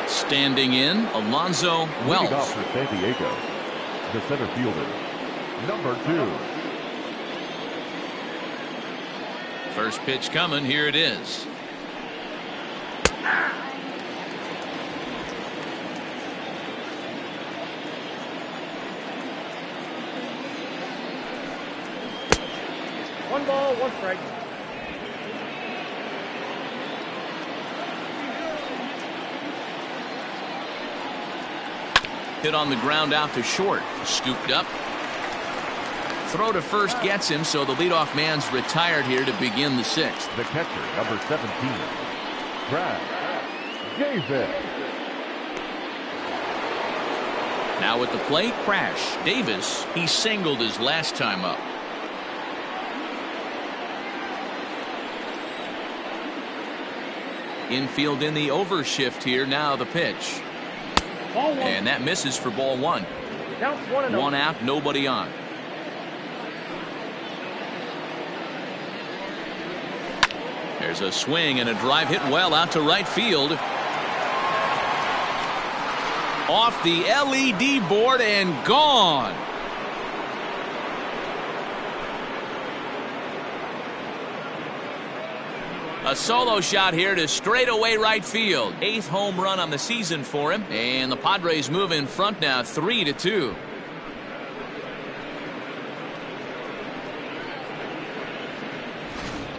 Standing in, Alonzo Wells. Leading off for San Diego, the center fielder, number 2. First pitch coming. Here it is. One ball, 1 strike. Hit on the ground out to short. Scooped up. Throw to first gets him, so the leadoff man's retired here to begin the 6th. The catcher, number 17, Davis. Now at the plate, Crash. Davis, he singled his last time up. Infield in the overshift here. Now the pitch. And that misses for ball 1. Counts 1-0. 1 out, nobody on. There's a swing and a drive hit well out to right field. Off the LED board and gone. A solo shot here to straightaway right field. 8th home run on the season for him. And the Padres move in front now 3-2.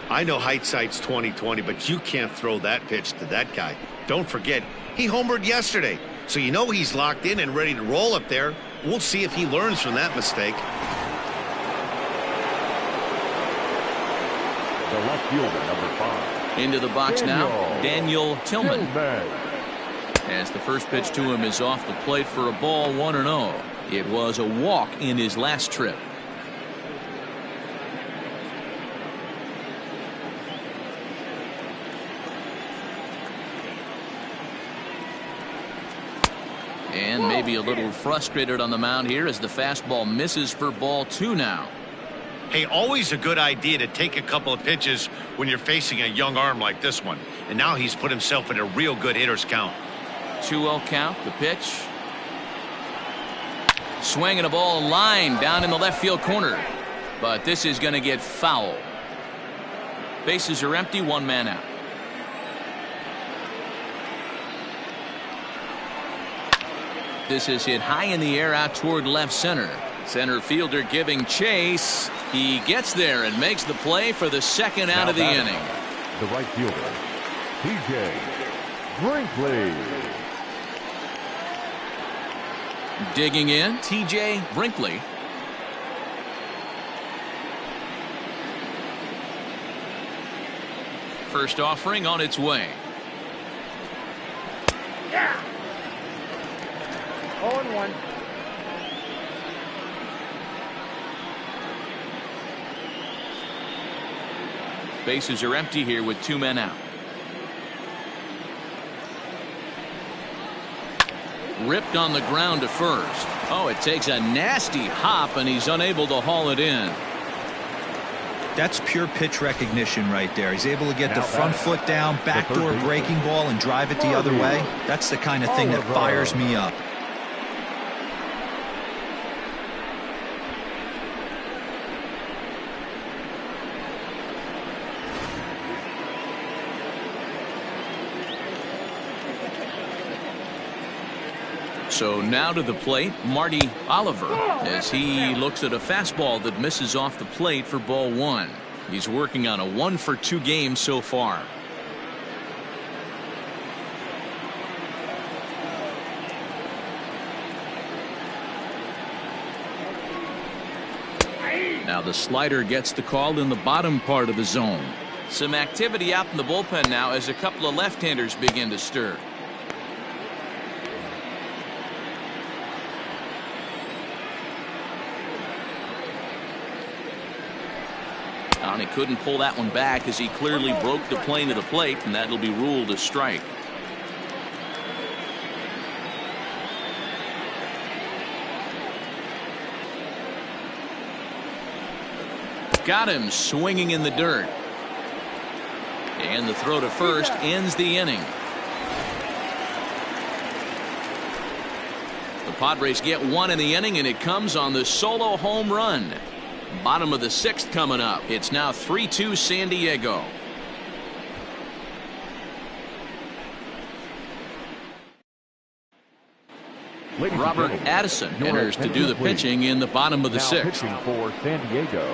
I know hindsight's 20/20, but you can't throw that pitch to that guy. Don't forget, he homered yesterday, so you know he's locked in and ready to roll up there. We'll see if he learns from that mistake. The left fielder, number 5. Into the box now, Daniel Tillman. As the first pitch to him is off the plate for a ball, 1-0. It was a walk in his last trip. And maybe a little frustrated on the mound here as the fastball misses for ball 2 now. Hey, always a good idea to take a couple of pitches when you're facing a young arm like this one. And now he's put himself in a real good hitter's count. 2-0 count, the pitch. Swinging a ball line down in the left field corner. But this is going to get foul. Bases are empty, 1 man out. This is hit high in the air out toward left center. Center fielder giving chase. He gets there and makes the play for the 2nd out of the inning. The right fielder, TJ Brinkley. Digging in, TJ Brinkley. First offering on its way. Yeah. 0-1. Bases are empty here with 2 men out. Ripped on the ground to first. Oh, it takes a nasty hop, and he's unable to haul it in. That's pure pitch recognition right there. He's able to get the front foot down, backdoor breaking ball, and drive it the other way. That's the kind of thing that fires me up. So now to the plate, Marty Oliver, as he looks at a fastball that misses off the plate for ball 1. He's working on a 1-for-2 game so far. Now the slider gets the call in the bottom part of the zone. Some activity out in the bullpen now as a couple of left-handers begin to stir. He couldn't pull that one back as he clearly broke the plane of the plate, and that'll be ruled a strike. Got him swinging in the dirt. And the throw to first ends the inning. The Padres get 1 in the inning, and it comes on the solo home run. Bottom of the 6th coming up. It's now 3-2 San Diego. Robert Addison enters to do the pitching in the bottom of the 6th. Pitching for San Diego,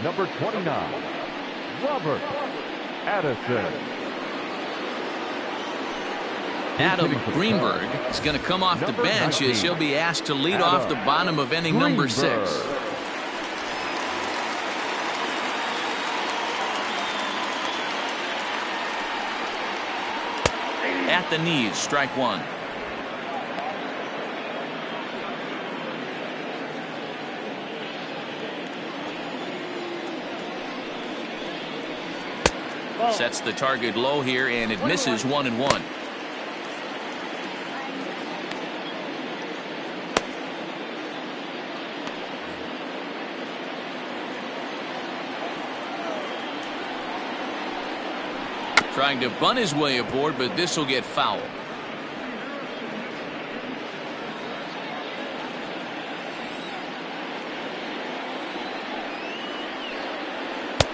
number 29, Robert Addison. Adam Greenberg is going to come off the bench as he'll be asked to lead off the bottom of inning number 6. At the knees, strike 1. Sets the target low here, and it misses 1-1. Trying to bunt his way aboard, but this will get foul.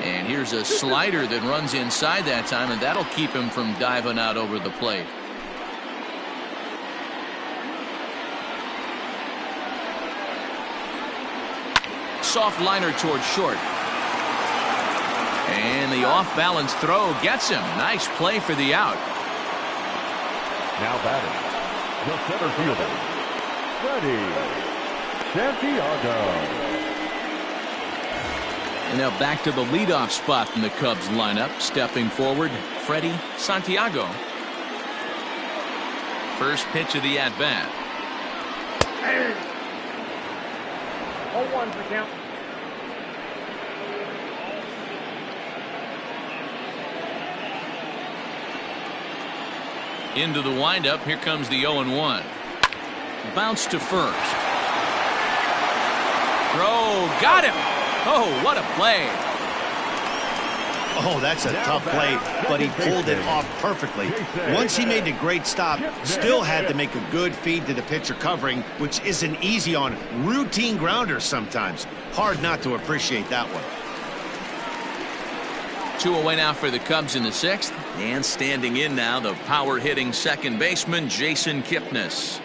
And here's a slider that runs inside that time, and that'll keep him from diving out over the plate. Soft liner towards short. And the off-balance throw gets him. Nice play for the out. Now batting, the center fielder, Freddie Santiago. And now back to the leadoff spot in the Cubs lineup. Stepping forward, Freddie Santiago. First pitch of the at-bat. 0-1 for count. Into the windup. Here comes the 0-1. Bounce to first. Throw. Got him. Oh, what a play. Oh, that's a tough play, but he pulled it off perfectly. Once he made the great stop, still had to make a good feed to the pitcher covering, which isn't easy on routine grounders sometimes. Hard not to appreciate that one. 2 away now for the Cubs in the 6th. And standing in now, the power-hitting second baseman, Jason Kipnis.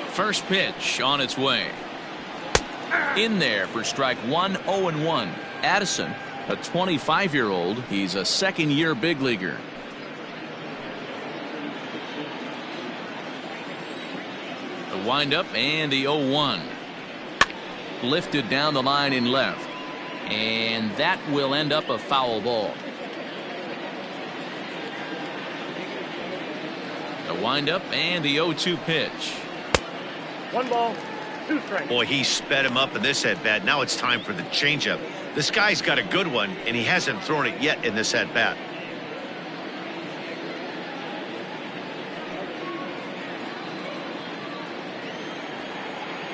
First pitch on its way. In there for strike 1, 0-1. Addison, a 25-year-old. He's a second-year big leaguer. The windup and the 0-1. Lifted down the line in left. And that will end up a foul ball. Windup and the 0-2 pitch. 1 ball, 2 strikes. Boy, he sped him up in this at-bat. Now it's time for the changeup. This guy's got a good one, and he hasn't thrown it yet in this at-bat.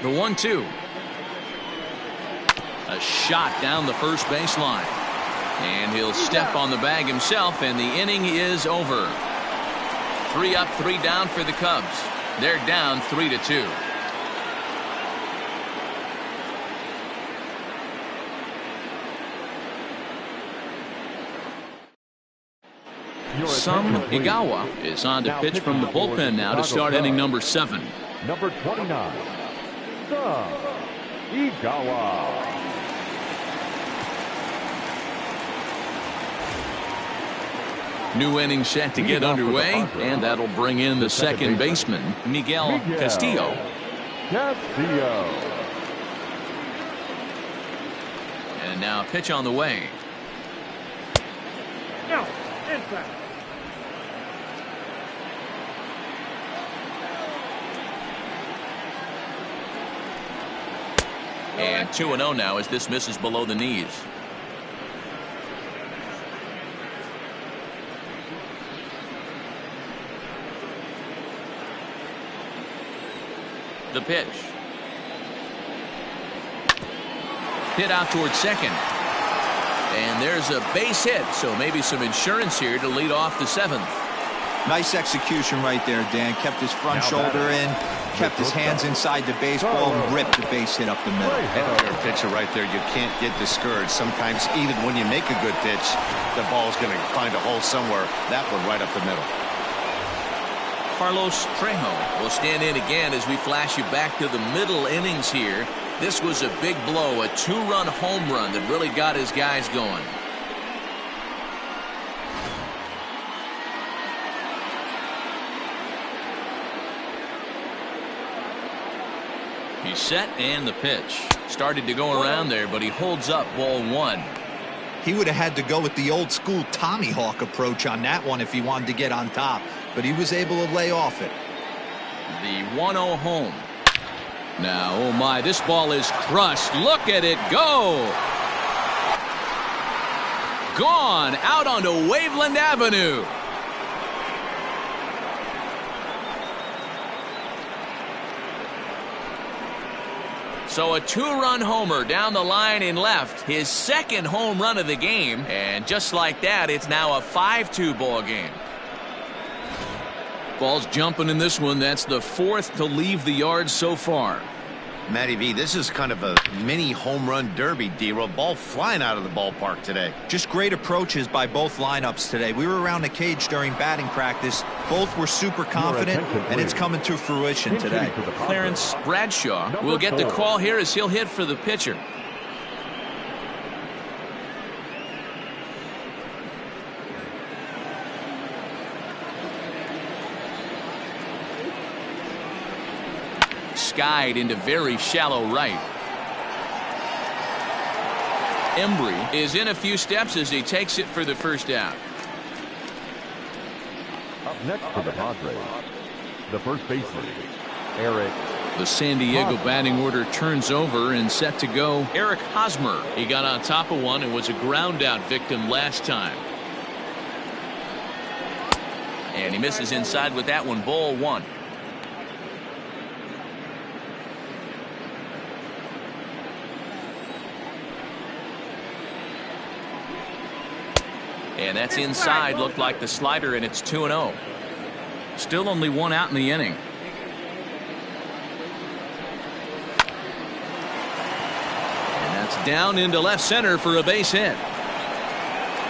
The 1-2. A shot down the first baseline. And he'll step on the bag himself, and the inning is over. 3 up, 3 down for the Cubs. They're down 3-2. Some Igawa is on to pitch from the bullpen now to start inning number 7. Number 29, Some Igawa. New inning set to get underway, and that'll bring in the second baseman, Miguel Castillo. And now pitch on the way. Now, inside. And 2-0 now as this misses below the knees. The pitch. Hit out towards second. And there's a base hit, so maybe some insurance here to lead off the 7th. Nice execution right there, Dan. Kept his front shoulder in, kept his hands inside the baseball, and ripped the base hit up the middle. And your pitcher right there, you can't get discouraged. Sometimes even when you make a good pitch, the ball's going to find a hole somewhere. That one right up the middle. Carlos Trejo will stand in again as we flash you back to the middle innings here. This was a big blow, a 2-run home run that really got his guys going. He's set, and the pitch. Started to go around there, but he holds up ball 1. He would have had to go with the old school Tommy Hawk approach on that one if he wanted to get on top, but he was able to lay off it. The 1-0 home. Now, oh my, this ball is crushed. Look at it go. Gone out onto Waveland Avenue. So a 2-run homer down the line in left, his second home run of the game, and just like that, it's now a 5-2 ball game. Ball's jumping in this one. That's the 4th to leave the yard so far. Matty V, this is kind of a mini home run derby, D-Roll. Ball flying out of the ballpark today. Just great approaches by both lineups today. We were around the cage during batting practice. Both were super confident, and it's coming to fruition today. Clarence Bradshaw will get the call here as he'll hit for the pitcher. Skied into very shallow right. Embry is in a few steps as he takes it for the first out. Up next for the Padres, the first baseman, Eric. The San Diego batting order turns over and set to go. Eric Hosmer. He got on top of one and was a ground out victim last time. And he misses inside with that one. Ball 1. And that's inside. Looked like the slider, and it's 2-0. Still only 1 out in the inning. And that's down into left center for a base hit.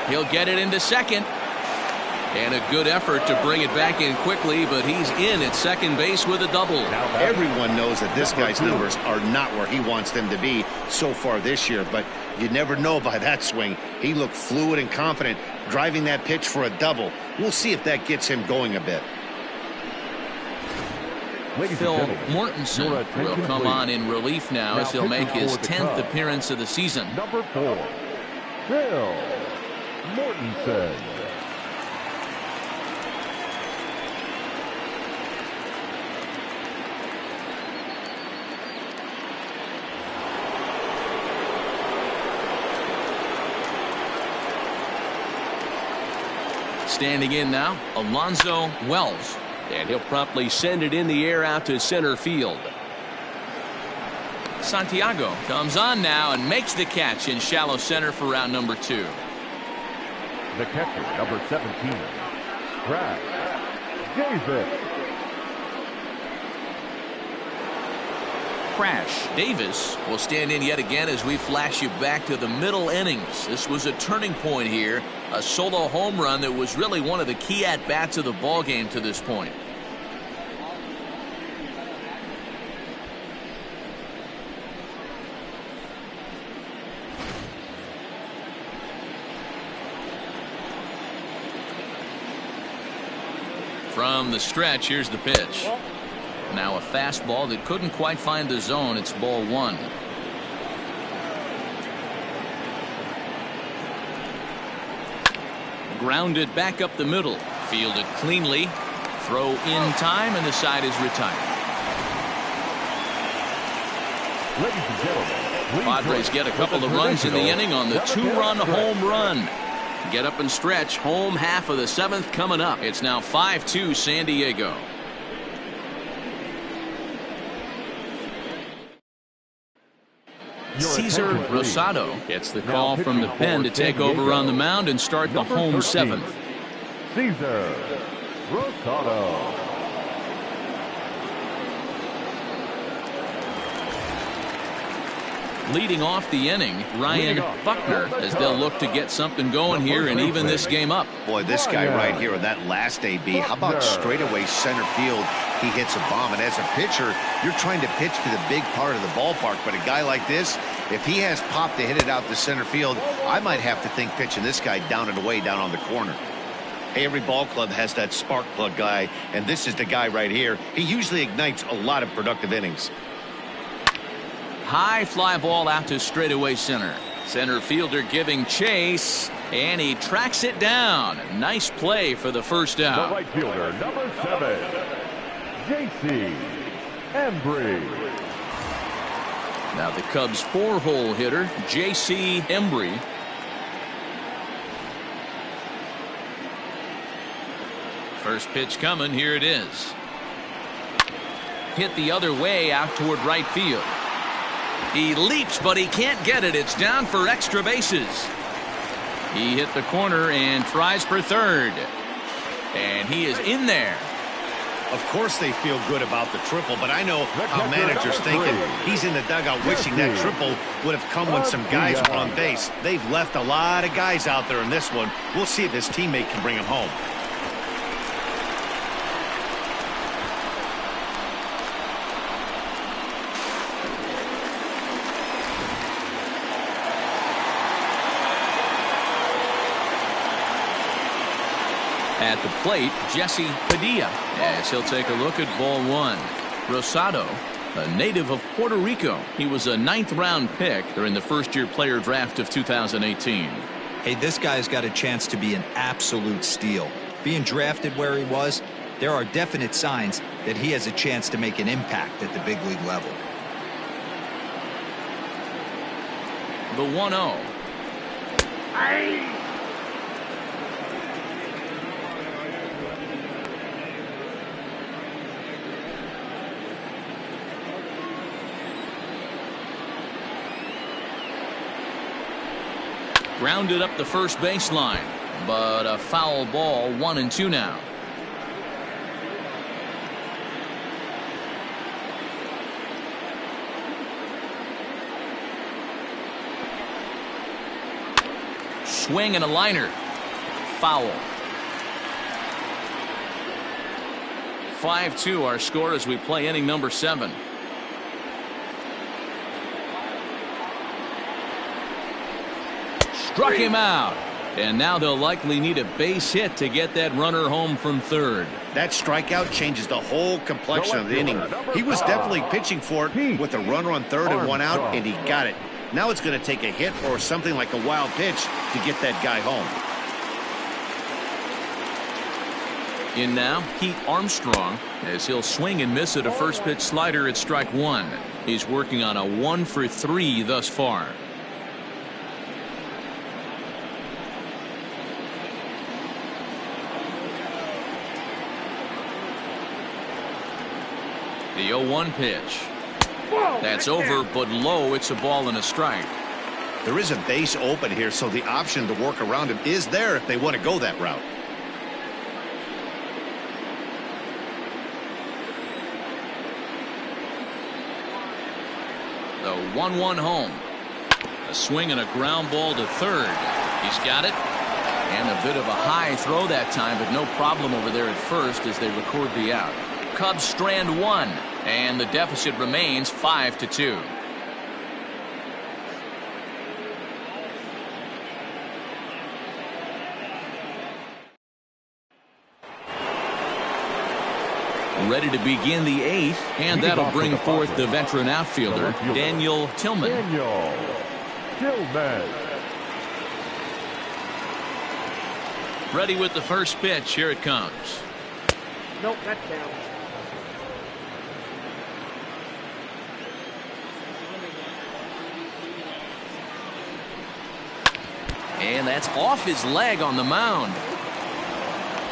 He'll get it into second. And a good effort to bring it back in quickly, but he's in at second base with a double. Everyone knows that this guy's numbers are not where he wants them to be so far this year, but you never know by that swing. He looked fluid and confident driving that pitch for a double. We'll see if that gets him going a bit. Phil Mortensen will come on in relief now as he'll make his 10th appearance of the season. Number 4, Phil Mortensen. Standing in now, Alonzo Wells. And he'll promptly send it in the air out to center field. Santiago comes on now and makes the catch in shallow center for round number 2. The catcher, number 17, Brad Davis. Crash Davis will stand in yet again as we flash you back to the middle innings. This was a turning point here, a solo home run that was really one of the key at-bats of the ball game to this point. From the stretch, here's the pitch. Now a fastball that couldn't quite find the zone. It's ball 1. Grounded back up the middle. Fielded cleanly. Throw in time, and the side is retired. Ladies and gentlemen, Padres get a couple of runs in the inning on the 2-run home run. Get up and stretch. Home half of the 7th coming up. It's now 5-2 San Diego. Cesar Rosado gets the call from the pen to take over on the mound and start the home 7th. Cesar Rosado. Leading off the inning, Ryan Buckner, as they'll look to get something going here and even this game up. Boy, this guy right here on that last AB, how about straightaway center field? He hits a bomb, and as a pitcher, you're trying to pitch to the big part of the ballpark, but a guy like this, if he has pop to hit it out to center field, I might have to think pitching this guy down and away down on the corner. Hey, every ball club has that spark plug guy, and this is the guy right here. He usually ignites a lot of productive innings. High fly ball out to straightaway center. Center fielder giving chase, and he tracks it down. Nice play for the first out. The right fielder, number 7, J.C. Embry. Now the Cubs' 4-hole hitter, J.C. Embry. First pitch coming. Here it is. Hit the other way out toward right field. He leaps, but he can't get it. It's down for extra bases. He hit the corner and tries for third. And he is in there. Of course they feel good about the triple, but I know how managers thinking. He's in the dugout wishing that triple would have come when some guys were on base. They've left a lot of guys out there in this one. We'll see if his teammate can bring him home. At the plate, Jesse Padilla, as he'll take a look at ball 1. Rosado, a native of Puerto Rico. He was a 9th-round pick during the first-year player draft of 2018. Hey, this guy's got a chance to be an absolute steal. Being drafted where he was, there are definite signs that he has a chance to make an impact at the big league level. The 1-0. Grounded up the first baseline, but a foul ball. 1-2 now. Swing and a liner. Foul. 5-2 our score as we play inning number 7. Struck him out, and now they'll likely need a base hit to get that runner home from third. That strikeout changes the whole complexion of the inning. He was definitely pitching for it with a runner on third and 1 out, and he got it. Now it's going to take a hit or something like a wild pitch to get that guy home. In now, Pete Armstrong, as he'll swing and miss at a first pitch slider at strike 1. He's working on a 1 for 3 thus far. The 0-1 pitch. That's over, but low. It's a ball and a strike. There is a base open here, so the option to work around him is there if they want to go that route. The 1-1 home. A swing and a ground ball to third. He's got it. And a bit of a high throw that time, but no problem over there at first as they record the out. Cubs strand one, and the deficit remains 5-2. Ready to begin the 8th, and that'll bring forth the veteran outfielder, Daniel Tillman. Ready with the first pitch. Here it comes. Nope, that's down. And that's off his leg on the mound.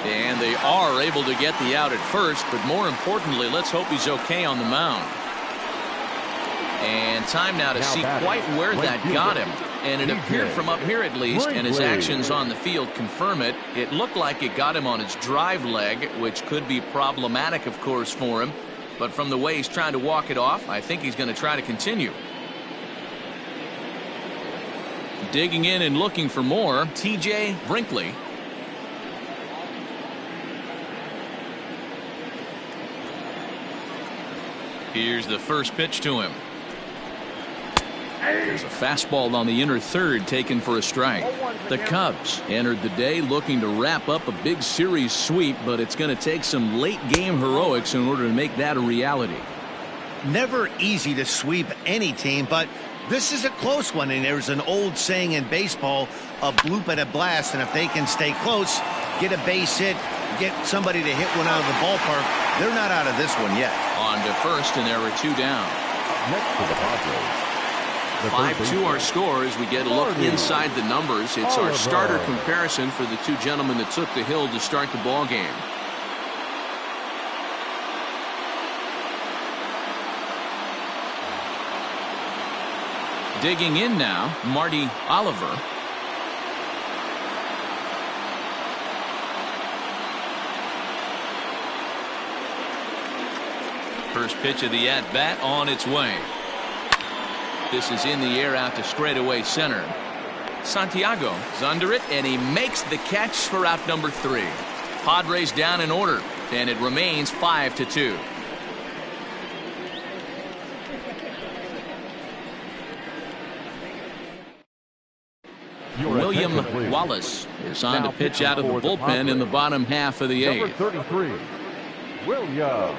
And they are able to get the out at first, but more importantly, let's hope he's okay on the mound. And time now to see quite where that got him. And it appeared from up here at least, and his actions on the field confirm it. It looked like it got him on his drive leg, which could be problematic, of course, for him. But from the way he's trying to walk it off, I think he's going to try to continue. Digging in and looking for more, TJ Brinkley. Here's the first pitch to him. There's a fastball on the inner third taken for a strike. The Cubs entered the day looking to wrap up a big series sweep, but it's going to take some late game heroics in order to make that a reality. Never easy to sweep any team, but this is a close one, and there's an old saying in baseball, a bloop and a blast, and if they can stay close, get a base hit, get somebody to hit one out of the ballpark, they're not out of this one yet. On to first, and there were two down. Next to the Padres. 5-2 our score as we get a look inside the numbers. It's our starter comparison for the two gentlemen that took the hill to start the ball game. Digging in now, Marty Oliver. First pitch of the at-bat on its way. This is in the air out to straightaway center. Santiago is under it, and he makes the catch for out number 3. Padres down in order, and it remains 5-2. William Wallace is on to pitch out of the bullpen in the bottom half of the 8th. Number 33, William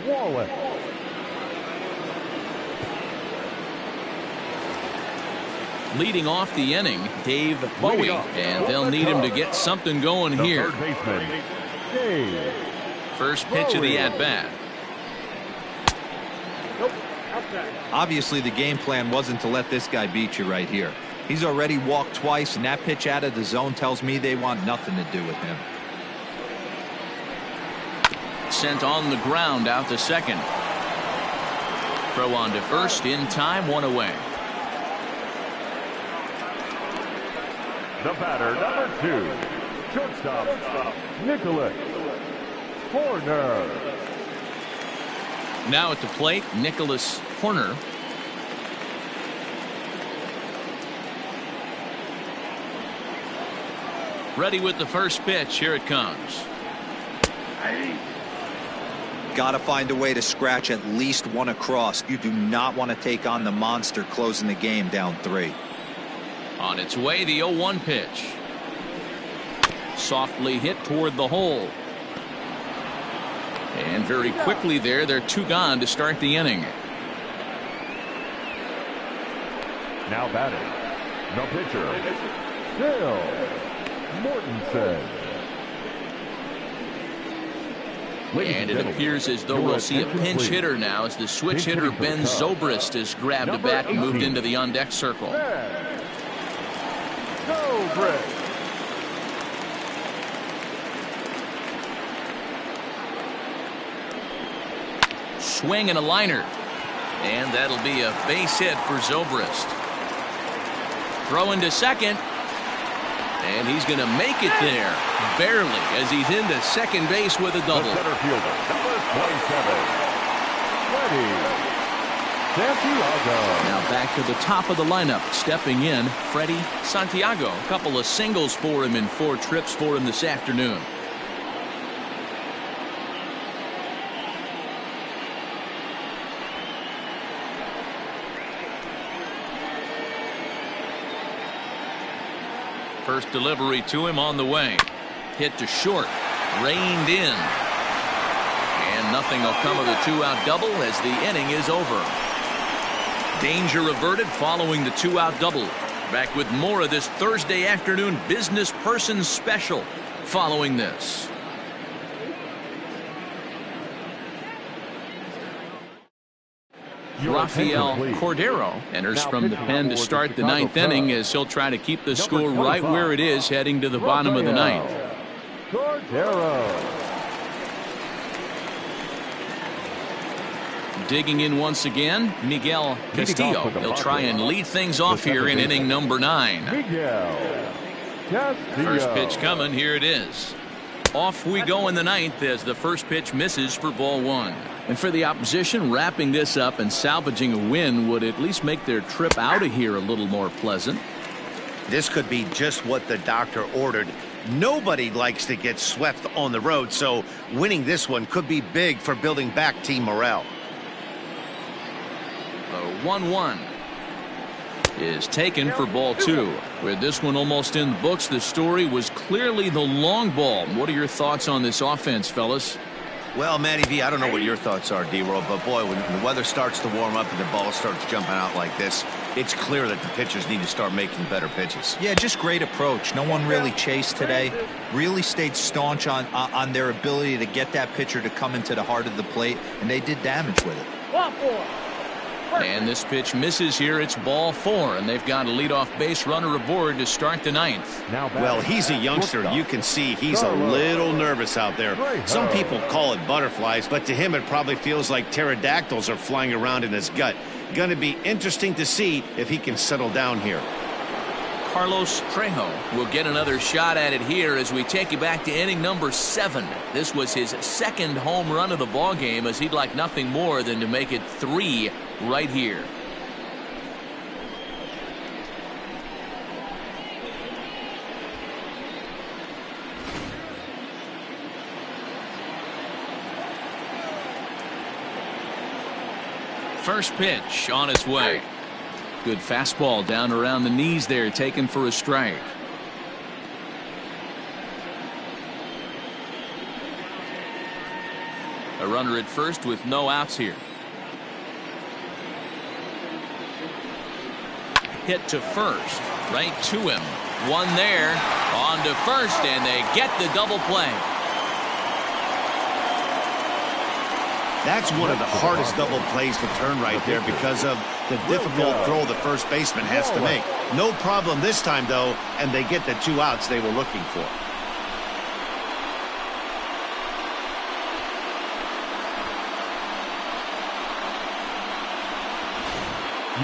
Wallace. Leading off the inning, Dave Bowie, and they'll need him to get something going here. First pitch of the at-bat. Obviously, the game plan wasn't to let this guy beat you right here. He's already walked twice, and that pitch out of the zone tells me they want nothing to do with him. Sent on the ground out to second. Throw on to first in time, one away. The batter, number 2, shortstop, Nicholas Horner. Now at the plate, Nicholas Horner. Ready with the first pitch. Here it comes. Got to find a way to scratch at least one across. You do not want to take on the monster closing the game down 3. On its way, the 0-1 pitch. Softly hit toward the hole. And very quickly there, they're 2 gone to start the inning. Now batting, the pitcher, Phil Mortensen. And it appears as though we'll see a pinch hitter now as the switch hitter Ben Zobrist has grabbed a bat and moved into the on-deck circle. swing and a liner. And that'll be a base hit for Zobrist. Throw into second. And he's going to make it there. Barely, as he's into second base with a double. The center fielder, number 27, Freddie Santiago. Now back to the top of the lineup. Stepping in, Freddie Santiago. A couple of singles for him in 4 trips for him this afternoon. First delivery to him on the way. Hit to short. Reined in. And nothing will come of the 2-out double as the inning is over. Danger averted following the 2-out double. Back with more of this Thursday afternoon business person special following this. Rafael Cordero enters from the pen to start the 9th inning as he'll try to keep the score right where it is heading to the bottom of the 9th. Cordero. Digging in once again, Miguel Castillo. He'll try and lead things off here in inning number 9. Miguel Castillo. First pitch coming. Here it is. Off we go in the 9th as the first pitch misses for ball 1. And for the opposition, wrapping this up and salvaging a win would at least make their trip out of here a little more pleasant. This could be just what the doctor ordered. Nobody likes to get swept on the road, so winning this one could be big for building back team morale. The 1-1 is taken for ball 2. With this one almost in the books, the story was clearly the long ball. What are your thoughts on this offense, fellas? Well, Matty V, I don't know what your thoughts are, D-Roll, but boy, when the weather starts to warm up and the ball starts jumping out like this, it's clear that the pitchers need to start making better pitches. Yeah, just great approach. No one really chased today. Really stayed staunch on their ability to get that pitcher to come into the heart of the plate, and they did damage with it. And this pitch misses here. It's ball 4, and they've got a leadoff base runner aboard to start the 9th. Well, he's a youngster. You can see he's a little nervous out there. Some people call it butterflies, but to him it probably feels like pterodactyls are flying around in his gut. Going to be interesting to see if he can settle down here. Carlos Trejo will get another shot at it here as we take you back to inning number 7. This was his 2nd home run of the ball game, as he'd like nothing more than to make it 3 right here. First pitch on its way. Good fastball down around the knees there, taken for a strike. A runner at first with no outs here. Hit to first, right to him. One there, on to first, and they get the double play. That's one of the hardest double plays to turn right there because of the difficult throw the first baseman has to make. No problem this time, though, and they get the 2 outs they were looking for.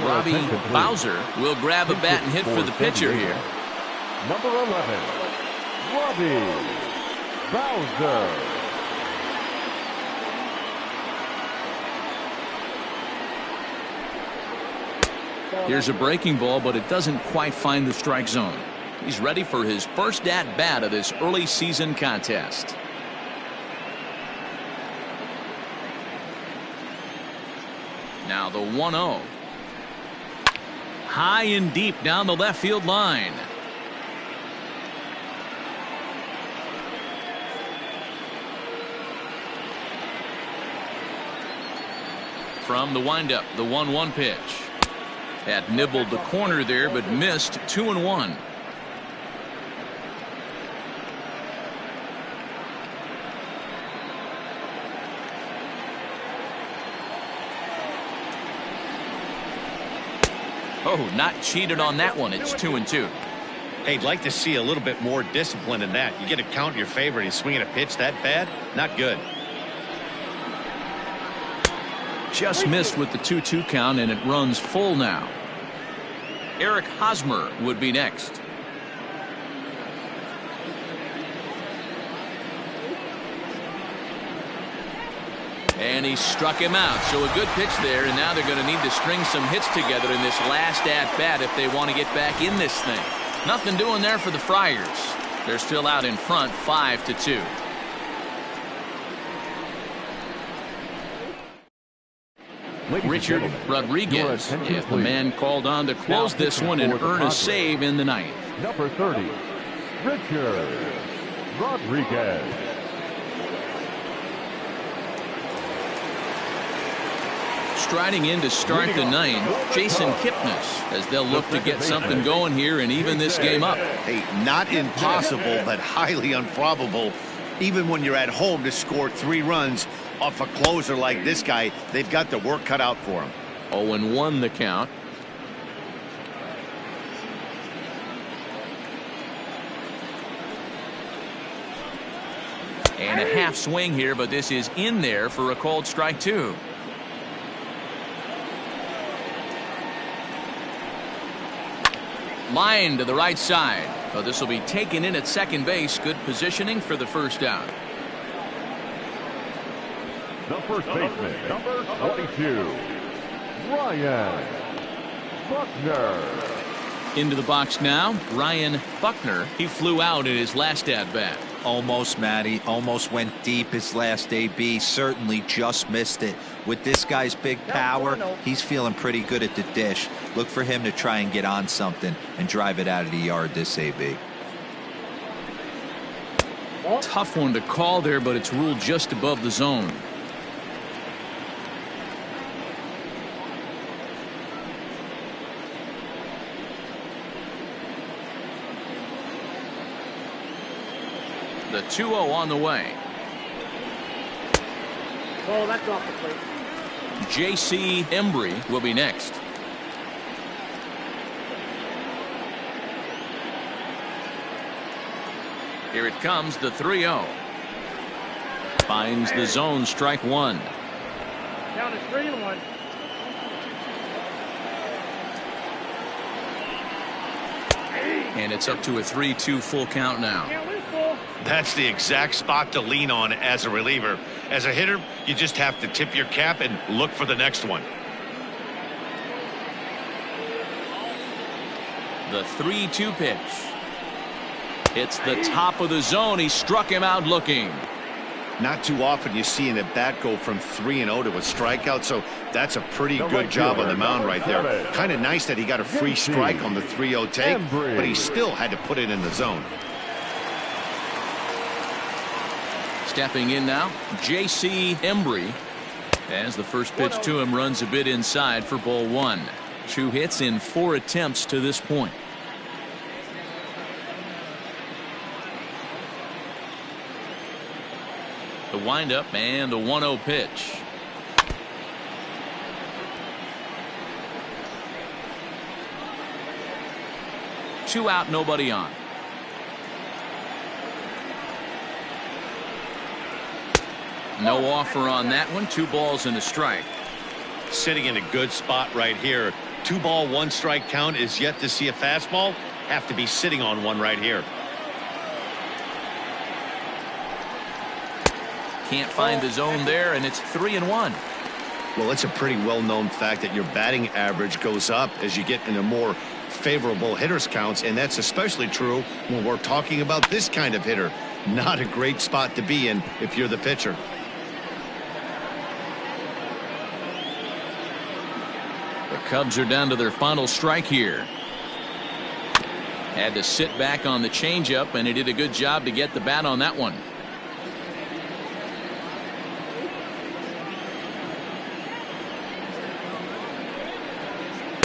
Robbie Bowser will grab a bat and hit for the pitcher here. Number 11, Robbie Bowser. Here's a breaking ball, but it doesn't quite find the strike zone. He's ready for his first at-bat of this early season contest. Now the 1-0. High and deep down the left field line. From the windup, the 1-1 pitch. Had nibbled the corner there, but missed. 2-1. Oh, not cheated on that one. It's 2-2. Hey, I'd like to see a little bit more discipline in that. You get a count in your favor and he's swinging a pitch that bad? Not good. Just missed with the 2-2 count, and it runs full now. Eric Hosmer would be next. And he struck him out. So a good pitch there, and now they're going to need to string some hits together in this last at-bat if they want to get back in this thing. Nothing doing there for the Friars. They're still out in front, 5-2. Richard Rodriguez is the man called on to close this one and earn a save in the ninth. Number 30, Richard Rodriguez. Striding in to start the ninth, Jason Kipnis, as they'll look to get something going here and even this game up. Hey, not impossible, but highly improbable. Even when you're at home to score 3 runs off a closer like this guy, they've got the work cut out for him. 0-1 the count. And a half swing here, but this is in there for a called strike 2. Line to the right side. Oh, this will be taken in at second base. Good positioning for the first out. The first baseman, number 22, Ryan Buckner. Into the box now, Ryan Buckner. He flew out in his last at-bat. Almost, Matty. Almost went deep his last AB. Certainly just missed it. With this guy's big power, he's feeling pretty good at the dish. Look for him to try and get on something and drive it out of the yard this AB. Tough one to call there, but it's ruled just above the zone. The 2-0 on the way. Oh, that's off the plate. J.C. Embry will be next. Here it comes, the 3-0. Finds the zone, strike 1. Down to 3-1. And it's up to a 3-2 full count now. That's the exact spot to lean on as a reliever. As a hitter, you just have to tip your cap and look for the next one. The 3-2 pitch. It's the top of the zone. He struck him out looking. Not too often you see an at-bat go from 3-0 to a strikeout, so that's a pretty good job on the mound right there. Kind of nice that he got a free strike on the 3-0 take, but he still had to put it in the zone. Stepping in now, J.C. Embry, as the first pitch to him runs a bit inside for ball 1. 2 hits in 4 attempts to this point. The windup and the 1-0 pitch. Two out, nobody on. No offer on that one. 2 balls and a strike. Sitting in a good spot right here. 2 ball, 1 strike count is yet to see a fastball. Have to be sitting on one right here. Can't find the zone there, and it's 3-1. Well, it's a pretty well-known fact that your batting average goes up as you get into more favorable hitters counts, and that's especially true when we're talking about this kind of hitter. Not a great spot to be in if you're the pitcher. The Cubs are down to their final strike here. Had to sit back on the changeup, and he did a good job to get the bat on that one.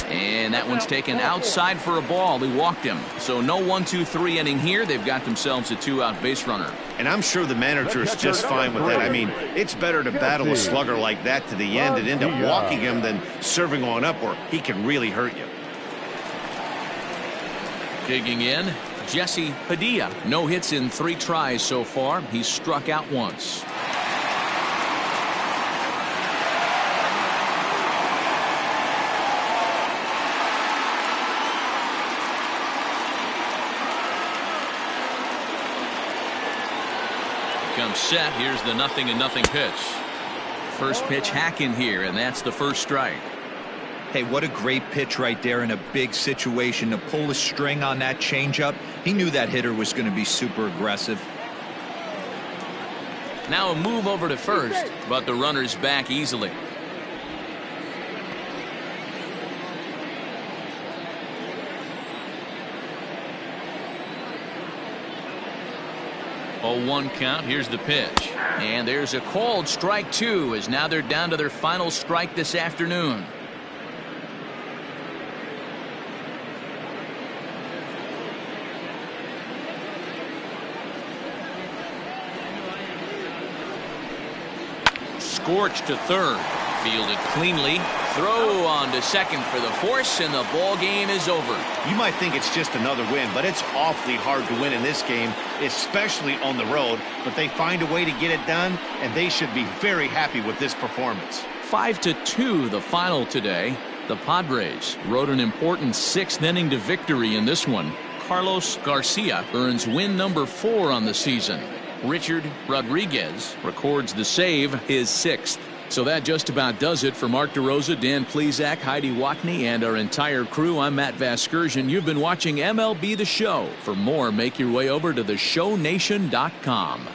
And that one's taken outside for a ball. He walked him. So no 1-2-3 inning here. They've got themselves a 2-out base runner. And I'm sure the manager is just fine with that. I mean, it's better to battle a slugger like that to the end and end up walking him than serving on up where he can really hurt you. Digging in, Jesse Padilla. No hits in 3 tries so far. He's struck out once. set. Here's the 0-0 pitch. First pitch hack in here, and that's the first strike. Hey, what a great pitch right there in a big situation to pull the string on that changeup. He knew that hitter was going to be super aggressive. Now a move over to first, but the runner's back easily. Oh, 1 count. Here's the pitch. And there's a called strike 2, as now they're down to their final strike this afternoon. Scorched to third. Fielded cleanly. Throw on to second for the force, and the ball game is over. You might think it's just another win, but it's awfully hard to win in this game, especially on the road. But they find a way to get it done, and they should be very happy with this performance. 5-2 the final today. The Padres rode an important 6th inning to victory in this one. Carlos Garcia earns win number 4 on the season. Richard Rodriguez records the save, his 6th. So that just about does it for Mark DeRosa, Dan Plesac, Heidi Watney, and our entire crew. I'm Matt Vasgersian. You've been watching MLB The Show. For more, make your way over to theshownation.com.